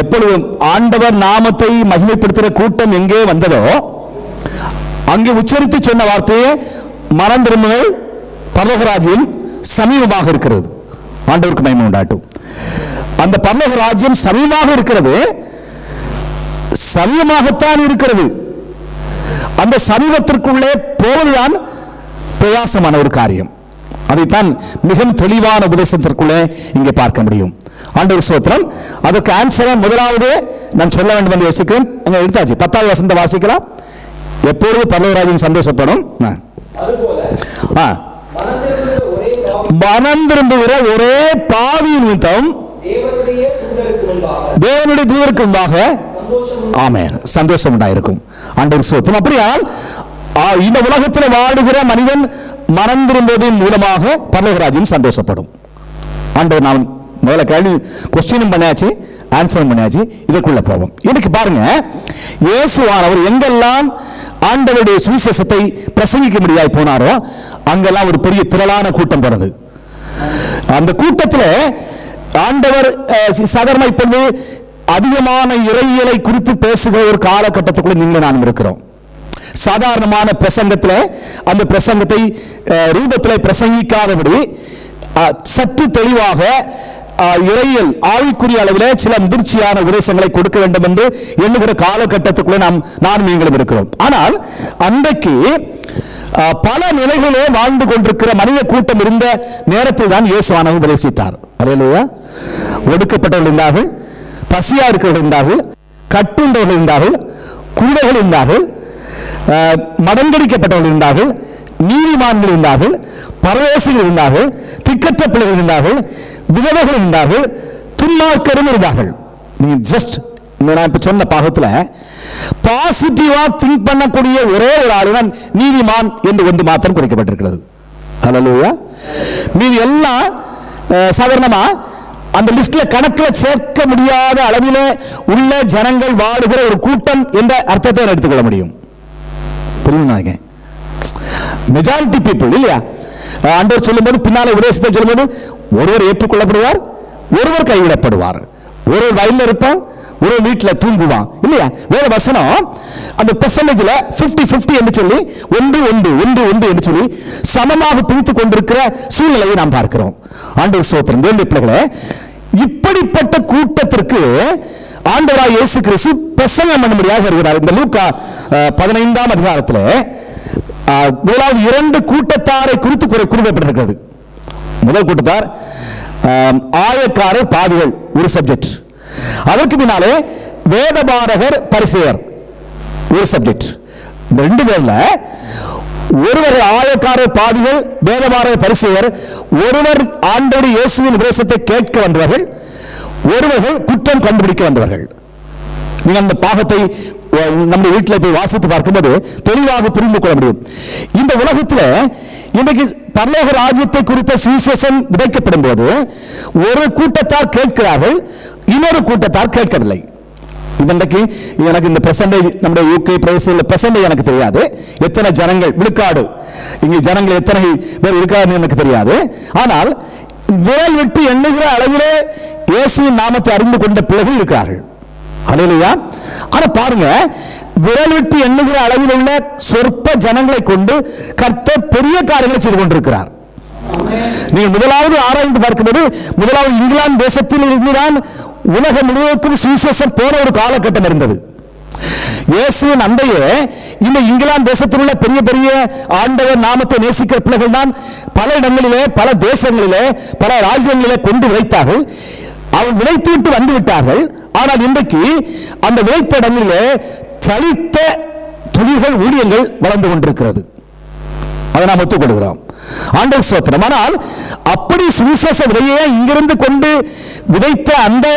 எப்பொழுதும் ஆண்டவர் நாமத்தை மகிமைப்படுத்துகிற கூட்டம் எங்கே வந்ததோ அங்கே உச்சரித்து சொன்ன வார்த்தையே மனம் திரும்புங்கள், பரலோக ராஜ்யம் சமீபமாக இருக்கிறது. ஆண்டவருக்கு மகிமை உண்டாட்டும். அந்த பரலோக ராஜ்யம் சமீபமாக இருக்கிறது, சமீபமாகத்தான் இருக்கிறது. அந்த சமீபத்திற்குள்ளே போவதுதான் பிரயாசமான ஒரு காரியம். அதைத்தான் மிகவும் தெளிவான உபதேசத்திற்குள்ளே இங்கே பார்க்க முடியும். ஆண்டவர் ஸ்தோத்திரம். அதற்கு ஆன்சரை முதலாவது நான் சொல்ல வேண்டும் என்று யோசிக்கிறேன். எடுத்தாச்சு. 10வது வசனத்தை வாசிக்கலாம். எப்பொழுது பரலோக ராஜ்யம் சந்தோஷப்படும்? மனம் திரும்புகிற ஒரே பாவி நிமித்தம் தேவனுடைய தூதருக்கு முன்பாக ஆமென் சந்தோஷம் உண்டாயிருக்கும். ஆண்டவர் ஸ்தோத்திரம். அப்படியால் இந்த உலகத்தில் வாழுகிற மனிதன் மனம் திரும்புவதன் மூலமாக பரலோக ராஜ்யம் சந்தோஷப்படும். ஆண்டவர் நான் முதல்ல கேள்வி கொஸ்டினும் பண்ணியாச்சு, ஆன்சரும் பண்ணியாச்சு. இதற்குள்ள போவோம். இன்னைக்கு பாருங்க, இயேசுவானவர் எங்கெல்லாம் ஆண்டவருடைய சுவிசேஷத்தை பிரசங்கிக்க முடியாது போனாரோ அங்கெல்லாம் ஒரு பெரிய திரளான கூட்டம் போனது. அந்த கூட்டத்தில் ஆண்டவர் சாதாரண இப்பொழுது அதிகமான இறையியலை குறித்து பேசுகிற ஒரு காலகட்டத்துக்குள்ள நீங்கள் நானும் இருக்கிறோம். சாதாரணமான பிரசங்கத்தில் அந்த பிரசங்கத்தை ரூபத்தில் பிரசங்கிக்காதபடி சற்று தெளிவாக இறையியல் ஆவிக்குரிய அளவில் சில முதிர்ச்சியான உபதேசங்களை கொடுக்க வேண்டும் என்று எண்ணுகிற காலகட்டத்துக்குள்ளே நானும் நீங்களும் இருக்கிறோம். ஆனால் அன்றைக்கு பல நிலைகளிலே வாழ்ந்து கொண்டிருக்கிற மனித கூட்டம் இருந்த நேரத்தில் தான் இயேசுவானவர் உபதேசித்தார். அல்லேலூயா. ஒடுக்கப்பட்டவர்கள் இருந்தார்கள், பசியா இருக்கிறவர்கள் இருந்தார்கள், கட்டுண்டவர்கள் இருந்தார்கள், குருடர்கள் இருந்தார்கள், மடங்கடிக்கப்பட்டவர்கள் இருந்தார்கள், நீதிமான்கள் இருந்தார்கள், பரதேசிகள் இருந்தார்கள், திக்கற்ற பிள்ளைகள் இருந்தார்கள், விதவைகள் இருந்தார்கள், துன்மார்க்கரும் இருந்தார்கள். நீங்க ஜஸ்ட் நான் இப்ப சொன்ன பாகத்துல பாசிட்டிவா திங்க் பண்ணக்கூடிய ஒரே ஒரு ஆளுதான் நீதிமான் என்று ஒன்று மாத்திரம் குறிக்கப்பட்டிருக்கிறது. அல்லேலூயா. மீதி எல்லாம் சாதாரணமா அந்த லிஸ்ட்ல கணக்கில் சேர்க்க முடியாத அளவிலே உள்ள ஜனங்கள் வாழுகிற ஒரு கூட்டம் என்ற அர்த்தத்தை எடுத்துக்கொள்ள முடியும். புரியுங்க? மெஜாரிட்டி பீப்புள் இல்லையா? ஆண்டவர் சொல்லும்போது பின்னால உபதேசத்தை சொல்லும்போது ஒருவர் ஏற்றுக்கொள்ளப்படுவார், ஒருவர் கைவிடப்படுவார். ஒருவர் வயலில் இருப்பான், ஒரு வீட்டில் தூங்குவான் இல்லையா? வேற வசனம் அந்த பெர்சன்டேஜ்ல 50-50 என்று சொல்லி 1-1 என்று சொல்லி சமமாக பிரித்துக் கொண்டிருக்கிற சூழ்நிலையை நாம் பார்க்கிறோம். ஆண்டவர் ஸ்தோத்திரம். தேவனுடைய பிள்ளைகளே, இப்படிப்பட்ட கூட்டத்திற்கு ஆண்டவராய் இயேசு கிறிஸ்து பிரசங்கம் பண்ணும்படியாக வருகிறார். இந்த லூக்கா 15ஆம் அதிகாரத்தில் முதலாவது 2 கூட்டத்தாரை குறித்து குறிப்பிட்டிருக்கிறது. முதல் கூட்டத்தார் ஆயக்காரர் பாவிகள் ஒரு சப்ஜெக்ட். அதற்கு பின்னாலே வேதபாரகர் பரிசேயர் ஒரு சப்ஜெக்ட். இந்த 2 பேர்ல ஒருவர் ஆயக்காரர் பாவிகள், வேதபாரகர் பரிசேயர். ஒருவர் ஆண்டவருடைய இயேசுவின் உபதேசத்தை கேட்க வந்தவர்கள், ஒருவர்கள் குற்றம் கண்டுபிடிக்க வந்தவர்கள். நீங்கள் அந்த பாகத்தை நம்முடைய வீட்டில் போய் வாசித்து பார்க்கும்போது தெளிவாக புரிந்து கொள்ள முடியும். இந்த உலகத்தில் இன்றைக்கு பரலோக ராஜ்யத்தை குறித்த சுவிசேஷம் விதைக்கப்படும் போது ஒரு கூட்டத்தார் கேட்கிறார்கள், இன்னொரு கூட்டத்தார் கேட்கவில்லை. இன்றைக்கு எனக்கு இந்த பெர்சன்டேஜ் நம்முடைய யூகே பிரதேசத்தில் பெர்சன்டேஜ் எனக்கு தெரியாது, எத்தனை ஜனங்கள் விழுக்காடு இங்கே ஜனங்கள் எத்தனை பேர் இருக்காருன்னு எனக்கு தெரியாது. ஆனால் விரல் விட்டு எண்ணுகிற அளவிலே இயேசுவின் நாமத்தை அறிந்து கொண்ட பிள்ளைகள் இருக்கிறார்கள். அல்லேலூயா. ஆனா பாருங்க, விரல் விட்டு எண்ணுகிற அளவில் உள்ள சொற்ப ஜனங்களை கொண்டு கர்த்தர் பெரிய காரியங்களை செய்து கொண்டிருக்கிறார். நீங்கள் முதலாவது ஆராய்ந்து பார்க்கும்போது முதலாவது இங்கிலாந்து தேசத்தில் இருந்துதான் உலகம் முழுவதுக்கும் சுவிசேஷம் போன ஒரு காலகட்டம் இருந்தது. இயேசுவின் அண்டையே இந்த இங்கிலாந்து தேசத்தில் உள்ள பெரிய பெரிய ஆண்டவர் நாமத்தை நேசிக்கிற பிள்ளைகள் தான் பல இடங்களிலே, பல தேசங்களிலே, பல ராஜ்யங்களிலே கொண்டு விதைத்தார்கள். அவன் விதைத்து விட்டு வந்து விட்டார்கள். ஆனால் இன்றைக்கு அந்த விதைத்த இடங்களிலே தளித்த துளிகள், ஊழியங்கள் வளர்ந்து கொண்டிருக்கிறது. அதை நாம் ஒத்துக்கொள்கிறோம். ஆண்டவர் ஸ்தோத்திரம். ஆனால் அப்படி சுவிசேஷ விதையை இங்கிருந்து கொண்டு விதைத்த அந்த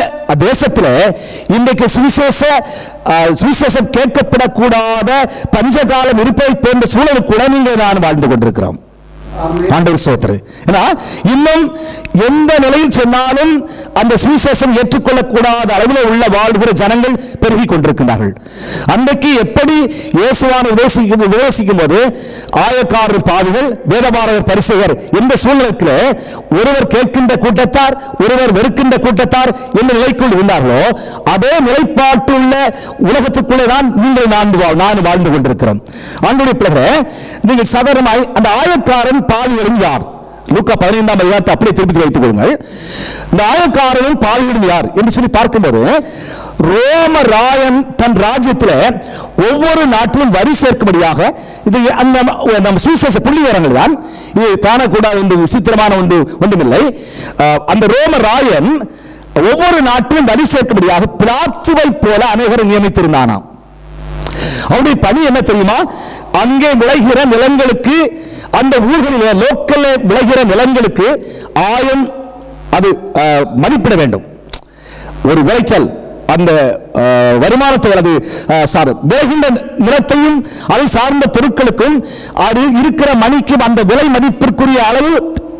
தேசத்தில் இன்றைக்கு சுவிசேஷம் கேட்கப்படக்கூடாத பஞ்சகாலம் இருப்பதை போன்ற சூழலுக்கு கூட நீங்கள் நான் வாழ்ந்து கொண்டிருக்கிறோம். ஆண்டவர் ஸ்தோத்திரம். ஏன்னா இன்னும் எந்த நிலையில் சொன்னாலும் அந்த சுவிசேஷம் ஏற்றுக்கொள்ளக்கூடாத அளவில் உள்ள வாழ்கிற ஜனங்கள் பெருகி கொண்டிருக்கிறார்கள். அன்றைக்கு எப்படி இயேசுவான உபதேசிக்கும் போது ஆயக்காரர் பாவிகள், வேதபாரகர் பரிசேயர் என்ற சூழ்நிலையில் ஒருவர் கேட்கின்ற கூட்டத்தார், ஒருவர் வெறுக்கின்ற கூட்டத்தார் என்ற நிலைக்குள் இருந்தார்களோ அதே நிலைப்பாட்டுள்ள உலகத்துக்குள்ளே தான் நீங்கள் நான் வாழ்ந்து கொண்டிருக்கிறோம். ஆண்டவருடைய பிள்ளைகளே, நீங்கள் சாதாரணமாய் அந்த ஆயக்காரன் பாவிகளும் யார்? லூக்கா 15ஆம் அதிகாரத்தை அப்படியே திருப்பி வைத்துக் கொள்ளுங்கள். இந்த ஆயக்காரனும் பாவிகளும் யார் என்று சொல்லி பார்க்கும்போது, ரோம ராயன் தன் ராஜ்யத்தில் ஒவ்வொரு நாட்டிலும் வரி சேர்க்கும்படியாக, இது நம்ம சுவிசேஷ புள்ளிவிவரங்கள் தான், இது காணக்கூடாது என்று விசித்திரமான ஒன்றுமில்லை. அந்த ரோம ராயன் ஒவ்வொரு நாட்டிலும் வரி சேர்க்கும்படியாக பிலாத்துவை போல அநேகரை நியமித்திருந்தானாம். அவருடைய பணி என்ன தெரியுமா? அங்கே விளைகிற நிலங்களுக்கு, அந்த ஊர்களில் லோக்கல் விளைகிற நிலங்களுக்கு ஆயம் அது மதிப்பிட வேண்டும். ஒரு விளைச்சல் அந்த வருமானத்தை அல்லது விளைகின்ற நிலத்தையும் அதை சார்ந்த பொருட்களுக்கும் அது இருக்கிற மணிக்கும் அந்த விலை மதிப்பிற்குரிய அளவு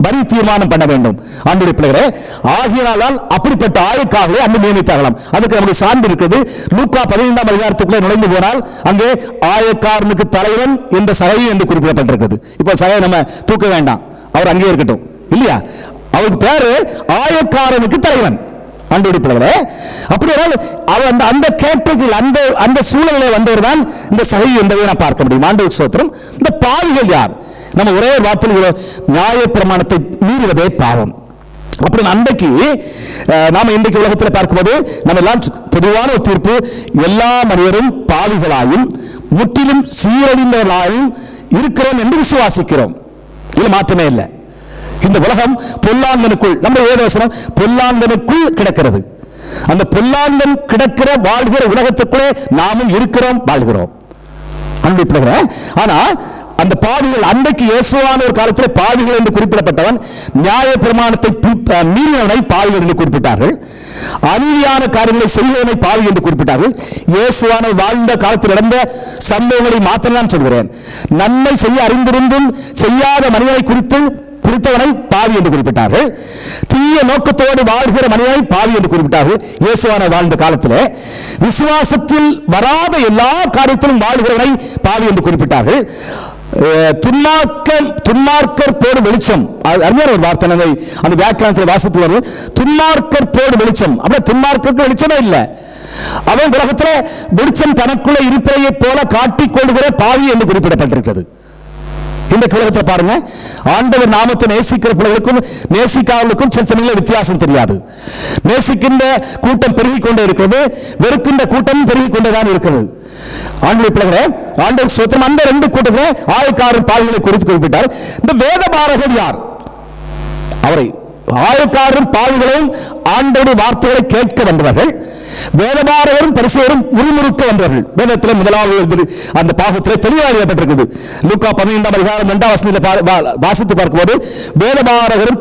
வரி தீர்மானம் பண்ண வேண்டும். ஆண்டவருடைய பிள்ளைகளே, ஆகியனால் அப்படிப்பட்ட ஆயக்காரர்களை அங்கு நியமித்தார்களாம். அதுக்கு நமக்கு சான்று இருக்கிறது. லூக்கா 15ஆம் அதிகாரத்துக்குள்ளே நுழைந்து போனால் அங்கே ஆயக்காரனுக்கு தலைவன் என்ற சகை என்று குறிப்பிடப்பட்டிருக்கிறது. இப்போ சகையை நம்ம தூக்க வேண்டாம், அவர் அங்கே இருக்கட்டும் இல்லையா? அவருக்கு பேரு ஆயக்காரனுக்கு தலைவன். ஆண்டவருடைய பிள்ளைகளே, அப்படியானால் அவர் அந்த கேட்டத்தில் அந்த சூழலிலே வந்தவர் தான் இந்த சகை என்பதை நான் பார்க்க முடியும். ஆண்டவர் ஸ்தோத்திரம். இந்த பாவிகள் யார்? நம்ம ஒரே வார்த்தையில் நியாய பிரமாணத்தை மீறுவதே பாவம். அப்படி அன்றைக்கு நாம இன்றைக்கு உலகத்தில் பார்க்கும்போது நம்ம எல்லாம் பொதுவான ஒரு தீர்ப்பு, எல்லா மனிதரும் பாவிகளாயும் முற்றிலும் சீரழிந்தவர்களாயும் இருக்கிறோம் என்று விசுவாசிக்கிறோம். இது மாற்றமே இல்லை. இந்த உலகம் பொல்லாங்கனுக்குள், நம்ம வேதவசனம் பொல்லாங்கனுக்குள் கிடக்கிறது. அந்த பொல்லாங்கன் கிடக்கிற வாழ்கிற உலகத்துக்குள்ளே நாமும் இருக்கிறோம், வாழ்கிறோம். அன்பு பிள்ளைகளே, ஆனா அந்த பாவிகள், அன்றைக்கு இயேசுவான ஒரு காலத்தில் பாவிகள் என்று குறிப்பிடப்பட்டவன் நியாய பிரமாணத்தை மீறினவனை பாவிகள் என்று குறிப்பிட்டார்கள். அநீதியான காரியங்களை செய்தவனை பாவி என்று குறிப்பிட்டார்கள். இயேசுவான வாழ்ந்த காலத்தில் நடந்த சம்பவங்களை மாத்திரம் தான் சொல்கிறேன். நன்மை செய்ய அறிந்திருந்தும் செய்யாத மனிதனை குறித்தவனை பாவி என்று குறிப்பிட்டார்கள். தீய நோக்கத்தோடு வாழ்கிற மனிதனை பாவி என்று குறிப்பிட்டார்கள். இயேசுவான வாழ்ந்த காலத்தில் விசுவாசத்தில் வராத எல்லா காரியத்திலும் வாழ்கிறவனை பாவி என்று குறிப்பிட்டார்கள். துன்மார்க்கர் போடு வெளிச்சம், அருமையான ஒரு வார்த்தை, அந்த வியாக்கியானத்தில் வாசித்து வரும். துன்மார்க்கர் போடு வெளிச்சம், அப்படியே துன்மார்க்கருக்கு வெளிச்சமே இல்லை. அவன் உலகத்தில் வெளிச்சம் தனக்குள்ள இருப்பதையை போல காட்டிக் கொள்கிற பாவி என்று குறிப்பிடப்பட்டிருக்கிறது. இந்த உலகத்தில் பாருங்க, ஆண்டவர் நாமத்தை நேசிக்கிற பிள்ளைகளுக்கும் நேசிக்காதவர்களுக்கும் சில சமயங்களில் வித்தியாசம் தெரியாது. நேசிக்கின்ற கூட்டம் பெருகிக் கொண்டே இருக்கிறது, வெறுக்கின்ற கூட்டம் பெருகிக் கொண்டேதான் இருக்கிறது. ஆண்டவர் பிள்ளைகளே, ஆண்டவர் ஸ்தோத்திரம். அந்த ரெண்டு கூட்டத்திலே ஆயக்காரர் பாவிகளை குறித்து குறிப்பிட்டார். இந்த வேதபாரகர் யார்? அவரை ஆயக்காரரும் பாவிகளும் ஆண்டவருடைய வார்த்தைகளை கேட்க வந்தவர்கள். வேதபாரகரும் பரிசேயரும் உருமுறுக்க வந்தவர்கள். வேதத்தில் முதலாவது அந்த பாகத்தில் தெளிவாக எழுதப்பட்டிருக்கிறது. லூக்கா 15ஆம் அதிகாரம் 2ஆம் வசனத்தில் வாசித்து பார்க்கும்போது வேதபாரகரும்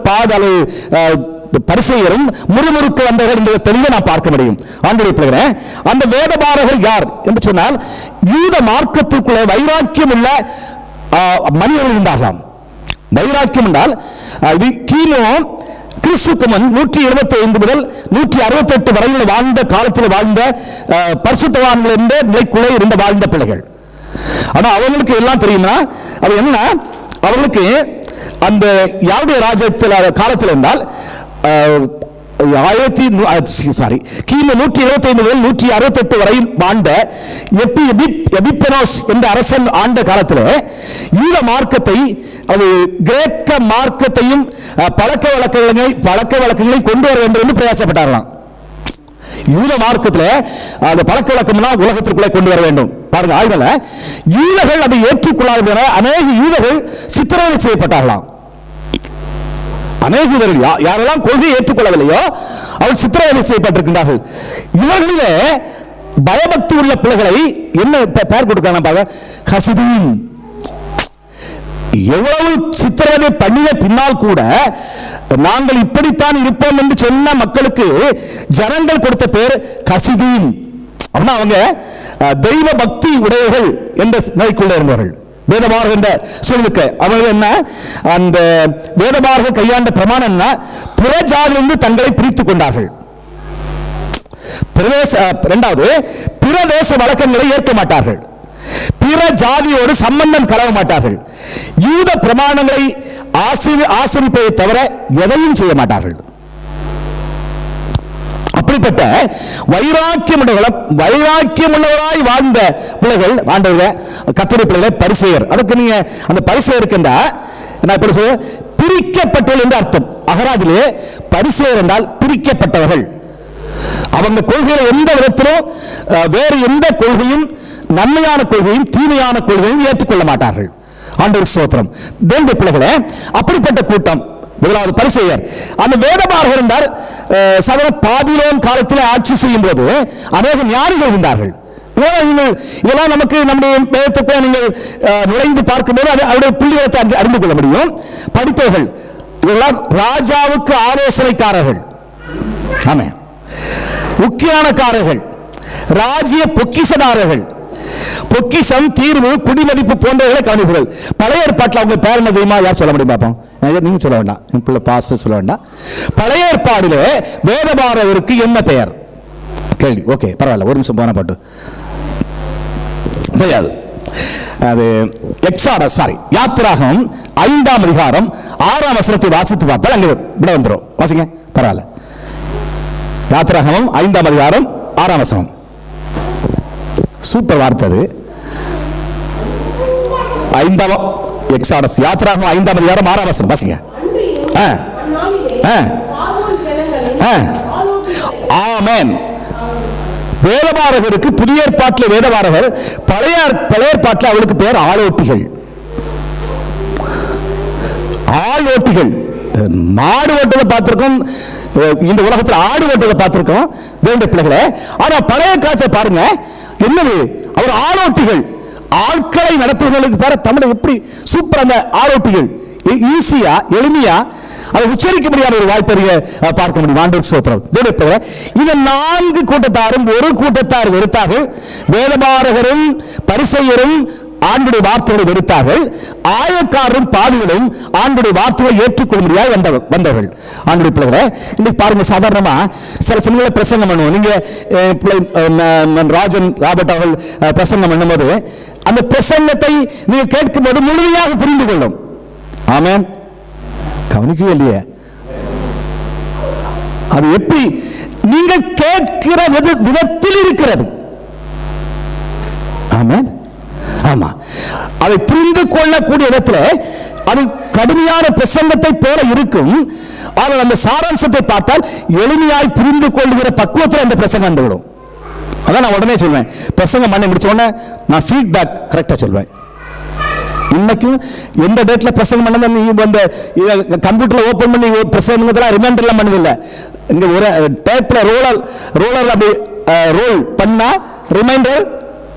பரிசேயரும் முறுமுறுக்க வந்தவர்கள் என்ற தெளிவை நான் பார்க்க முடியும். ஆண்டவருடைய பிள்ளைகளே, அந்த வேதபாரகர் யார் என்று சொன்னால் யூத மார்க்கத்திற்குள்ளே வைராக்கியம் உள்ள மனிதர்கள் இருந்தார்களாம். வைராக்கியம் என்றால் இது கிறிஸ்துக்கு முன் 175 முதல் 168 வரையில் வாழ்ந்த காலத்தில் வாழ்ந்த பரிசுத்தவான்கள் என்ற நிலைக்குள்ளே இருந்த வாழ்ந்த பிள்ளைகள். ஆனா அவங்களுக்கு எல்லாம் தெரியுமா? அது என்ன? அவர்களுக்கு அந்த யாருடைய ராஜ்யத்தில் காலத்தில் என்றால் கிமு 125 முதல் 168 வரை வாழ்ந்த எபிப்பெனோஸ் என்ற அரசன் ஆண்ட காலத்தில் யூத மார்க்கத்தை, அது கிரேக்க மார்க்கத்தையும் பழக்க வழக்கங்களை கொண்டு வர வேண்டும் என்று பிரயாசப்பட்டார்களாம். யூத மார்க்கத்தில் அந்த பழக்க வழக்கம் உலகத்திற்குள்ளே கொண்டு வர வேண்டும். பாருங்க, ஆய்வுல யூதர்கள் அதை ஏற்றுக்கொள்ளாத அநேக யூதர்கள் சித்திரவதை செய்யப்பட்டார்களாம். அநேக யூதர்கள் யாரெல்லாம் கொள்கையை ஏற்றுக்கொள்ளவில்லையோ அவர்கள் சித்திரவதை செய்யப்பட்டிருக்கின்றார்கள். இவர்களிலே பயபக்தி உள்ள பிள்ளைகளை என்ன பெயர் கொடுக்கிறாங்க? ஹசிதீன். எவ்வளவு சித்திரவதை பண்ணிய பின்னால் கூட நாங்கள் இப்படித்தான் இருப்போம் என்று சொன்ன மக்களுக்கு ஜனங்கள் கொடுத்த பேர் ஹசிதீன். அப்படின்னா அவங்க தெய்வ பக்தி உடையவர்கள் என்ற நிலைக்குள்ள இருந்தவர்கள். வேதபாரகர் என்ற சொல்லுக்கு அவங்க என்ன, அந்த வேதபாரகர் கையாண்ட பிரமாணம் என்ன, புற ஜாதியிலிருந்து தங்களை பிரித்துக் கொண்டார்கள். இரண்டாவது, பிரதேச வழக்கங்களை ஏற்க மாட்டார்கள், பிற ஜாதியோடு சம்பந்தம் கலவ மாட்டார்கள், யூத பிரமாணங்களை ஆசிரிப்பதை தவிர எதையும் செய்ய மாட்டார்கள். அப்படிப்பட்ட வைராக்கியமுள்ளவராய் வாழ்ந்த பிள்ளைகள், ஆண்டவர்கள் கர்த்தருடைய பிள்ளைகள் பரிசேயர். அதுக்கு நீங்க அந்த பரிசேயருக்கு நான் இப்படி சொல்ல, பிரிக்கப்பட்டவர்கள் என்று அர்த்தம். அகராதிலே பரிசேயர் என்றால் பிரிக்கப்பட்டவர்கள். அவங்க கொள்கையை எந்த விதத்திலும் வேறு எந்த கொள்கையும், நன்மையான கொள்கையும் தீமையான கொள்கையும் ஏற்றுக்கொள்ள மாட்டார்கள். ஆண்டவர் ஸ்தோத்திரம். தேவனுடைய பிள்ளைகளே, அப்படிப்பட்ட கூட்டம் முதலாவது பரிசேயர். அந்த வேதபாரகர் என்றால் சாதாரண பாபிலோன் காலத்தில் ஆட்சி செய்யும் போது அநேக ஞானிகள் இருந்தார்கள். இதெல்லாம் நமக்கு நம்முடைய வேதத்தை நீங்கள் நுழைந்து பார்க்கும்போது அவருடைய புள்ளிவரத்தை அறிந்து கொள்ள முடியும். படித்தவர்கள் இதெல்லாம் ராஜாவுக்கு ஆலோசனைக்காரர்கள், ஆமே, முக்கியமானக்காரர்கள், ராஜ்ய பொக்கிஷதாரர்கள், பொக்கிஷம், தீர்வு, குடிமதிப்பு போன்றவர்களை கவனிப்புகள். பழைய ஏற்பாட்டில் அவங்க பேர் என்ன தெரியுமா? யார் சொல்ல முடியும் பார்ப்போம்? நீங்க சொல்ல வேண்டாம், பாஸ்டர் சொல்ல வேண்டாம். பழைய ஏற்பாடிலே வேதபாரகருக்கு என்ன பெயர்? கேள்வி. ஓகே, பரவாயில்ல, ஒரு நிமிஷம் போன பாட்டு தெரியாது. அது எக்ஸாடஸ், யாத்திராகமம் 5ஆம் அதிகாரம் 6ஆம் வசனத்தை வாசித்து பார்த்தால் அங்கே விட வந்துடும். வாசிங்க, பரவாயில்ல. யாத்திராகமம் 5ஆம் அதிகாரம் 6ஆம் வசனம். சூப்பர் வார்த்தை அது. 5ஆம் எக்ஸாடஸ், யாத்திராகமம் 5ஆம் அதிகாரம் 6ஆம் வசனம் வாசிங்க. ஆமென். வேதபாரகருக்கு புதிய ஏற்பாட்டில் வேதபாரகர், பழைய ஏற்பாட்டில் அவளுக்கு பேர் ஆளோட்டிகள். ஆளோட்டிகள். மாடு ஓட்டத்தை பார்த்திருக்கோம், இந்த உலகத்தில் ஆடு ஓட்டத்தை பார்த்திருக்கோம் தேவனுடைய பிள்ளைகளை. ஆனா பழைய காலத்தை பாருங்க, என்னது, அவர் ஆளோட்டிகள். ஆட்களை நடத்துவர்களுக்கு பேர தமிழ் எப்படி சூப்பர். அந்த ஆளோட்டிகள் ஈஸியா, எளிமையா, அதை உச்சரிக்க முடியாத ஒரு வாய்ப்பறிய பார்க்க முடியும். ஆண்டவர் ஸ்தோத்திரம். இந்த 4 கூட்டத்தாரும் ஒரு கூட்டத்தார் வெறுத்தார்கள். வேதபாரகரும் பரிசேயரும் ஆண்டுடைய வார்த்தைகளை வெறுத்தார்கள். ஆயக்காரரும் பாவிகளும் ஆண்டுடைய வார்த்தைகளை ஏற்றுக்கொள்ள முடியாது வந்தவர்கள். ஆண்டுடைய பிள்ளைகளை இன்னைக்கு பாருங்க, சாதாரணமா சில சமயங்களில் பிரசங்கம் பண்ணுவோம். நீங்க ராபர்ட் அவர்கள் பிரசங்கம் பண்ணும்போது அந்த பிரசங்கத்தை நீங்க கேட்கும்போது முழுமையாக புரிந்து கொள்ளும். ஆமென். கவனிக்கவே இல்லையே, அது எப்படி நீங்கள் கேட்கிற விதத்தில் இருக்கிறது. ஆமென். ஆமா, அதை புரிந்து கொள்ளக்கூடிய இடத்துல அது கடுமையான பிரசங்கத்தை போல இருக்கும். ஆனால் அந்த சாராம்சத்தை பார்த்தால் எளிமையாய் புரிந்து கொள்ளுகிற பக்குவத்தில் அந்த பிரசங்கம் வந்துவிடும். அதான் நான் உடனே சொல்வேன், பிரசங்கம் பண்ணி முடிச்ச உடனே நான் ஃபீட்பேக் கரெக்டா சொல்வேன். இன்னைக்கும் எந்த டேட்ல பிரசங்கம் பண்ணது, நீங்க அந்த கம்ப்யூட்டர்ல ஓபன் பண்ணி பிரசங்கத்தெல்லாம் ரிமைண்டர் எல்லாம் பண்ணதில்லை. இங்க ஒரு டேப்ல ரோலர் அப்படி ரோல் பண்ணா ரிமைண்டர்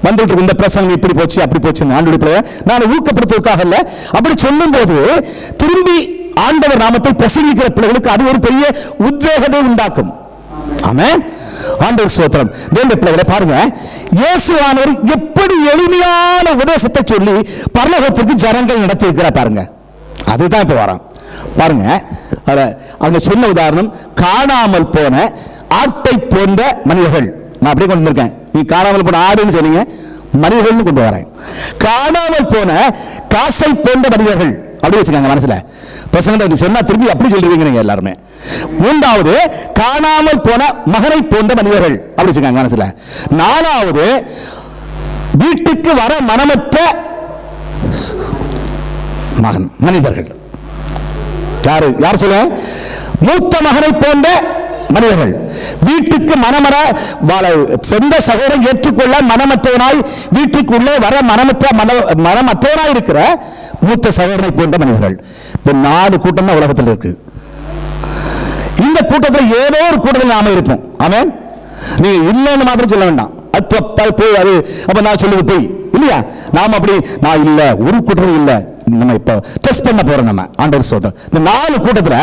வந்துட்டு இருக்கு. இந்த பிரசங்கம் இப்படி போச்சு அப்படி போச்சு. ஆண்டவருடைய நான் ஊக்கப்படுத்துவதற்காக இல்ல, அப்படி சொல்லும் போது திரும்பி ஆண்டவர் நாமத்தை பிரசங்கிக்கிற பிள்ளைகளுக்கு அது ஒரு பெரிய உத்வேகத்தை உண்டாக்கும். ஆமென். ஆண்டவர் ஸ்தோத்திரம். தேவனுடைய பிள்ளைகளை பாருங்க, இயேசுவானவர் எப்படி எளிமையான உபதேசத்தை சொல்லி பரலோகத்திற்கு ஜனங்கள் நடத்தி இருக்கிறார் பாருங்க. அதுதான் இப்ப வரோம் பாருங்க. அவங்க சொன்ன உதாரணம், காணாமல் போன ஆட்டை போன்ற மனிதர்கள். நான் அப்படியே கொண்டு வந்திருக்கேன். நீ காணாமல் போன ஆடுன்னு சொன்னீங்க, மனிதர்கள் கொண்டு வரேன். காணாமல் போன காசை போன்ற மனிதர்கள் அப்படி வச்சுக்காங்க மனசுல. பிரசங்கத்தை சொன்னா திரும்பி அப்படி சொல்லுவீங்க நீங்க எல்லாருமே. 3வது, காணாமல் போன மகனை போன்ற மனிதர்கள் அப்படி வச்சுக்காங்க மனசுல. 4வது, வீட்டுக்கு வர மனமற்ற மனிதர்கள். யார் சொல்ல? மூத்த மகனை போன்ற மனிதர்கள். வீட்டுக்கு மனமர சொந்த சகோதரன் ஏற்றுக்கொள்ள மனமற்றவனாய் வீட்டுக்குள்ளே வர மனமற்றவனாய் இருக்கிற மூத்த சகோதரனை போன்ற மனிதர்கள். இந்த 4 கூட்டம் தான் உலகத்தில் இருக்கு. இந்த கூட்டத்தில் ஏதோ ஒரு கூட்டத்தில் நாம இருப்போம். ஆமென். நீங்க இல்லைன்னு மாத்திரம் சொல்ல வேண்டாம். போய் அது அப்ப நான் சொல்லுது போய் இல்லையா? நாம அப்படி நான் இல்ல, ஒரு கூட்டத்தில் இல்ல, நம்ம இப்ப டெஸ்ட் பண்ண போறோம். நம்ம ஆண்டவர் சோதரன் இந்த 4 கூட்டத்துல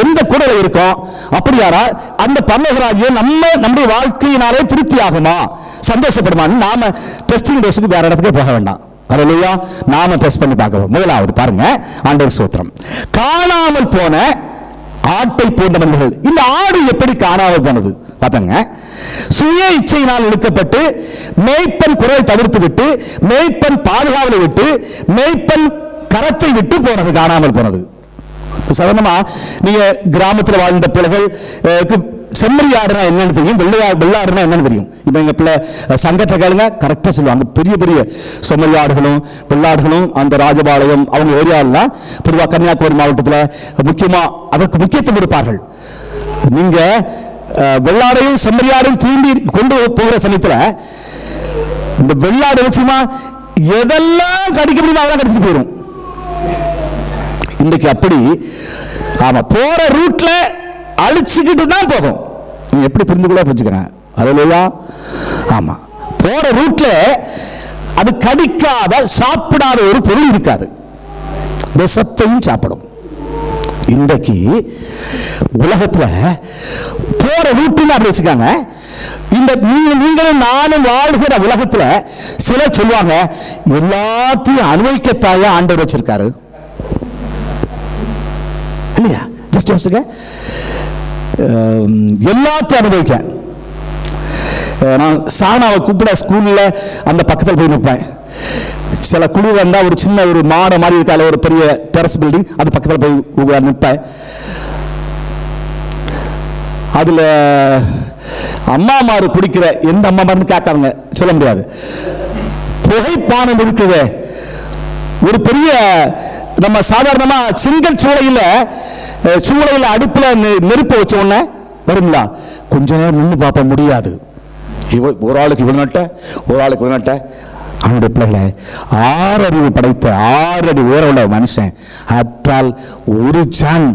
எந்த கூட்டத்தில் இருக்கோம், அப்படி யாரா அந்த பரலோகராஜ்யம் நம்முடைய வாழ்க்கையினாலே திருப்தி ஆகுமா, சந்தோஷப்படுமா? நாம டெஸ்டிங் டோஸுக்கு வேற இடத்துக்கு போக வேண்டாம். அல்லேலூயா. நாம டெஸ்ட் பண்ணி பார்க்க. முதலாவது பாருங்க, ஆண்டவர் ஸ்தோத்திரம். காணாமல் போன ஆட்டை போன்ற மனிதர்கள். இந்த ஆடு எப்படி காணாமல் போனது பார்த்தாங்க. சுய இச்சையினால் இழுக்கப்பட்டு மேய்ப்பன் குரலை தவிர்த்து விட்டு, மேய்ப்பன் பாதுகாவலை விட்டு, மேய்ப்பன் கரத்தை விட்டு போனது, காணாமல் போனது. சாதாரணமா நீங்க கிராமத்தில் வாழ்ந்த பிள்ளைகள் செம்மறியாடுனா என்னன்னு தெரியும், வெள்ளாடுனா என்னன்னு தெரியும். இப்போ எங்க பிள்ளை சங்கத்தை கேளுங்க, கரெக்டாக சொல்லுவாங்க. பெரிய பெரிய செம்மறியாடுகளும் வெள்ளாடுகளும் அந்த ராஜபாளையம் அவங்க ஏரியாலாம், பொதுவாக கன்னியாகுமரி மாவட்டத்தில் முக்கியமா அதற்கு முக்கியத்துவம் கொடுப்பார்கள். நீங்க வெள்ளாடையும் செம்மறியாடையும் தீண்டி கொண்டு போகிற சமயத்தில் இந்த வெள்ளாடு நிச்சயமா எதெல்லாம் கடிக்க முடியுமோ அதெல்லாம் கடிச்சு போயிடும். இன்றைக்கு அப்படி ஆமா, போற ரூட்ல அழிச்சுக்கிட்டு தான் போகும். நீங்க எப்படி புரிஞ்சுக்கிறேன். அல்லேலூயா. ஆமா, போற ரூட்ல அது கடிக்காத சாப்பிடாத ஒரு பொருள் இருக்காது, விஷத்தையும் சாப்பிடும். இன்றைக்கு உலகத்துல போற ரூட்டுன்னு அப்படி வச்சுக்காங்க. இந்த நீங்களும் நானும் வாழ்கிற உலகத்துல சிலர் சொல்லுவாங்க, எல்லாத்தையும் அனுபவிக்கத்தாயா ஆண்டவர் வச்சிருக்காரு இல்லையா? ஜஸ்ட் யோசிங்க, எல்லாத்தையும் அனுபவிக்க. நான் சாணாவை கூப்பிட ஸ்கூல்ல அந்த பக்கத்தில் போய் நிற்பேன். சில குழு வந்தா ஒரு சின்ன ஒரு மாட மாதிரி இருக்கால, ஒரு பெரிய டெரஸ் பில்டிங், அது பக்கத்தில் போய் நிற்பேன். அதுல அம்மாமாரு குடிக்கிற எந்த அம்மாமாருன்னு கேட்காங்க, சொல்ல முடியாது. புகைப்பானம் இருக்குது. ஒரு பெரிய நம்ம சாதாரணமா செங்கல் சூளையில் அடுப்புல நெருப்பு வச்ச உடனே வருங்களா, கொஞ்ச நேரம் நின்று பார்ப்ப முடியாது. ஒரு ஆளுக்கு இவ்வளவு நட்ட, ஒரு ஆளுக்கு இவ்வளவு நட்ட. அவனுடைய பிள்ளைகளை 6 அறிவு படைத்த 6 அடி உயர உள்ள மனுஷன் அற்றால் ஒரு ஜான்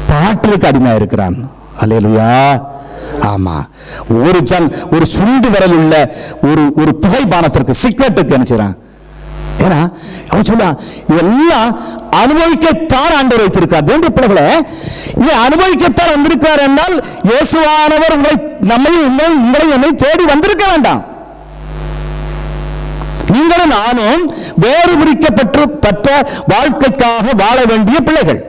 பாட்டிலுக்கு அடிமையா இருக்கிறான். அல்லேலூயா. ஆமா, ஒரு ஜான், ஒரு சுண்டு விரல் உள்ள ஒரு புகைப்பானத்திற்கு, சிகரெட்டுக்கு என்ன செய்யறான்? ஏன்னா அவன் சொல்றான், இதெல்லாம் அனுபவிக்கத்தான் ஆண்டவர் வைத்திருக்கார். வேண்டிய பிள்ளைகளை இதை அனுபவிக்கத்தான் வந்திருக்கிறார் என்றால், இயேசுவானவர் உங்களை என்னை தேடி வந்திருக்க வேண்டாம். நீங்களும் நானும் வேறு பிரிக்கப்பட்ட வாழ்க்கைக்காக வாழ வேண்டிய பிள்ளைகள்.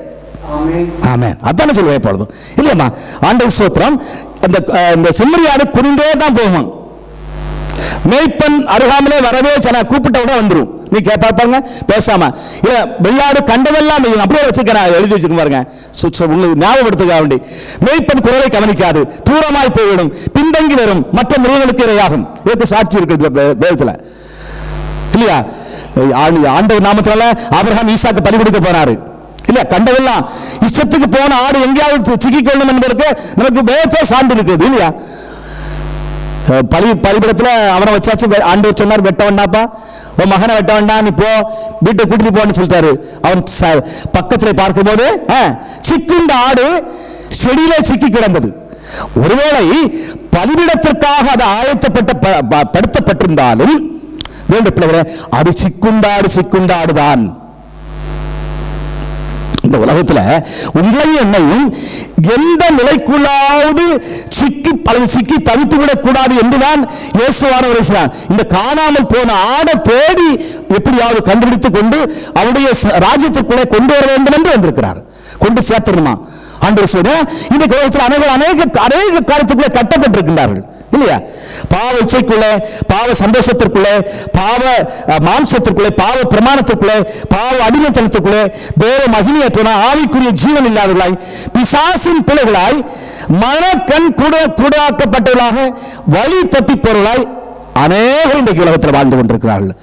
ஆமென். அதான சொல்லுவேன் எப்பொழுதும் இல்லையம்மா. ஆண்டவர் ஸ்தோத்திரம். இந்த செம்மறியாடு குனிந்தே தான் போகும். மேய்ப்பன் அருகாமலே வரவே சில கூப்பிட்ட உடனே வந்துடும். நீ கேட்பாங்க பேசாம இல்ல, வெள்ளாடு கண்டதெல்லாம் அப்படியே வச்சிருக்கேன், எழுதி வச்சிருக்க பாருங்க, உங்களுக்கு ஞாபகப்படுத்துக்க வேண்டி. மேய்ப்பன் குரலை கவனிக்காது, தூரமாய் போய்விடும், பின்தங்கி வரும், மற்ற மிருகங்களுக்கு இரையாகும். இதுக்கு சாட்சி இருக்கு வேதத்துல இல்லையா? ஆண்டவர் நாமத்தினால ஆபிரகாம் ஈசாக்கு பலி கொடுக்க போனாரு இல்ல, கண்டதெல்லாம் இஷ்டத்துக்கு போன ஆடு எங்கேயாவது சிக்கிக்கொள்ளும் என்பதற்கு நமக்கு வேதத்துல சான்று இருக்குது இல்லையா? பலிபடத்துல அவனை வச்சாச்சு. ஆண்டவர் சொன்னார், வெட்ட வேண்டாப்பா, உன் மகனை வெட்ட வேண்டாம், நீ போ, வீட்டை கூட்டிட்டு போன்னு சொல்லிட்டாரு. அவன் பக்கத்துல பார்க்கும்போது சிக்குண்ட ஆடு செடியில சிக்கி கிடந்தது. ஒருவேளை பலிபிடத்திற்காக அது ஆயத்தப்படுத்தப்பட்டிருந்தாலும் வேண்ட பிள்ளைகளே, அது சிக்குண்டாடுதான். இந்த உலகத்துல உங்களையும் என்னையும் எந்த நிலைக்குள்ளாவது சிக்கி தவித்து விடக் கூடாது என்றுதான் இயேசுவானவர் பேசினார். இந்த காணாமல் போன ஆடை தேடி எப்படியாவது கண்டுபிடித்துக் கொண்டு அவருடைய ராஜ்யத்திற்குள்ளே கொண்டு வர வேண்டும் என்று வந்திருக்கிறார். கொண்டு சேர்த்தணுமா ஆண்டவர் சொல்ற. இந்த உலகத்தில் அநேக காலத்துக்குள்ளே கட்டப்பட்டிருக்கின்றார்கள் இல்லையா? பாவ இச்சைக்குள்ளே, பாவ சந்தோஷத்திற்குள்ளே, பாவ மாம்சத்திற்குள்ளே, பாவ பிரமாணத்திற்குள்ளே, பாவ அடிமைத்தனத்திற்குள்ளே, தேவ மகிமையற்றன ஆவிக்குரிய ஜீவன் இல்லாதவர்களாய், பிசாசின் பிள்ளைகளாய், மனக்கண் கூடாக்கப்பட்டவர்களாக, வழி தப்பி போறவர்களாய் அநேகம் இந்த உலகத்தில் வாழ்ந்து கொண்டிருக்கிறார்கள்.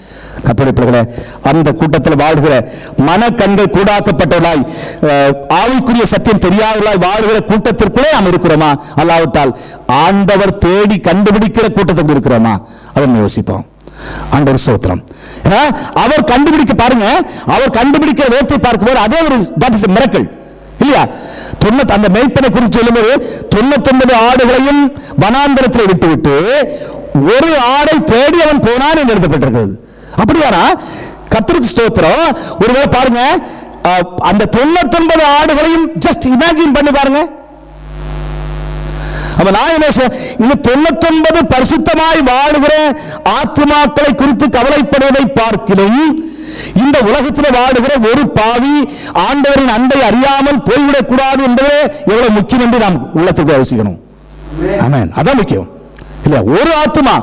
கர்த்தருடைய பிள்ளைகளே, அந்த கூட்டத்தில் வாழ்கிற மனக்கண்கள் கூடாக்கப்பட்டவர்களாய், ஆவிக்குரிய சத்தியம் தெரியாதவர்களாய் வாழ்கிற கூட்டத்திற்குள்ளே நாம் இருக்கிறோமா? அல்லாவிட்டால் ஆண்டவர் தேடி கண்டுபிடிக்கிற கூட்டத்துக்கு இருக்கிறோமா? அதை யோசிப்போம். ஆண்டவர் ஸ்தோத்திரம். அவர் கண்டுபிடிக்க பாருங்க, அவர் கண்டுபிடிக்கிற வேத்தை பார்க்கும்போது அதே ஒரு தட் இஸ் மிரக்கிள் இல்லையா? அந்த மேய்ப்பனை குறித்து சொல்லும்போது 99 ஆடுகளையும் வனாந்தரத்தில் விட்டுவிட்டு ஒரு ஆடை தேடி அவன் போனான் என்று எழுதப்பட்டிருக்கிறது. அப்படியானா கர்த்தருக்கு ஸ்தோத்திரம். ஒருவேளை பாருங்க, அந்த 99 ஆடுகளையும் ஜஸ்ட் இமேஜின் பண்ணி பாருங்க. அப்ப நான் என்ன இந்த 99 பரிசுத்தமாய் வாழுகிற ஆத்துமாக்களை குறித்து கவலைப்படுவதை பார்க்கிலும் இந்த உலகத்தில் வாழுகிற ஒரு பாவி ஆண்டவரின் அன்பை அறியாமல் போய்விடக் கூடாது என்பதே எவ்வளவு முக்கியம் என்று நாம் உள்ளத்துக்கு யோசிக்கணும். ஆமென். அதான் முக்கியம் இல்ல. ஒரு ஆத்துமா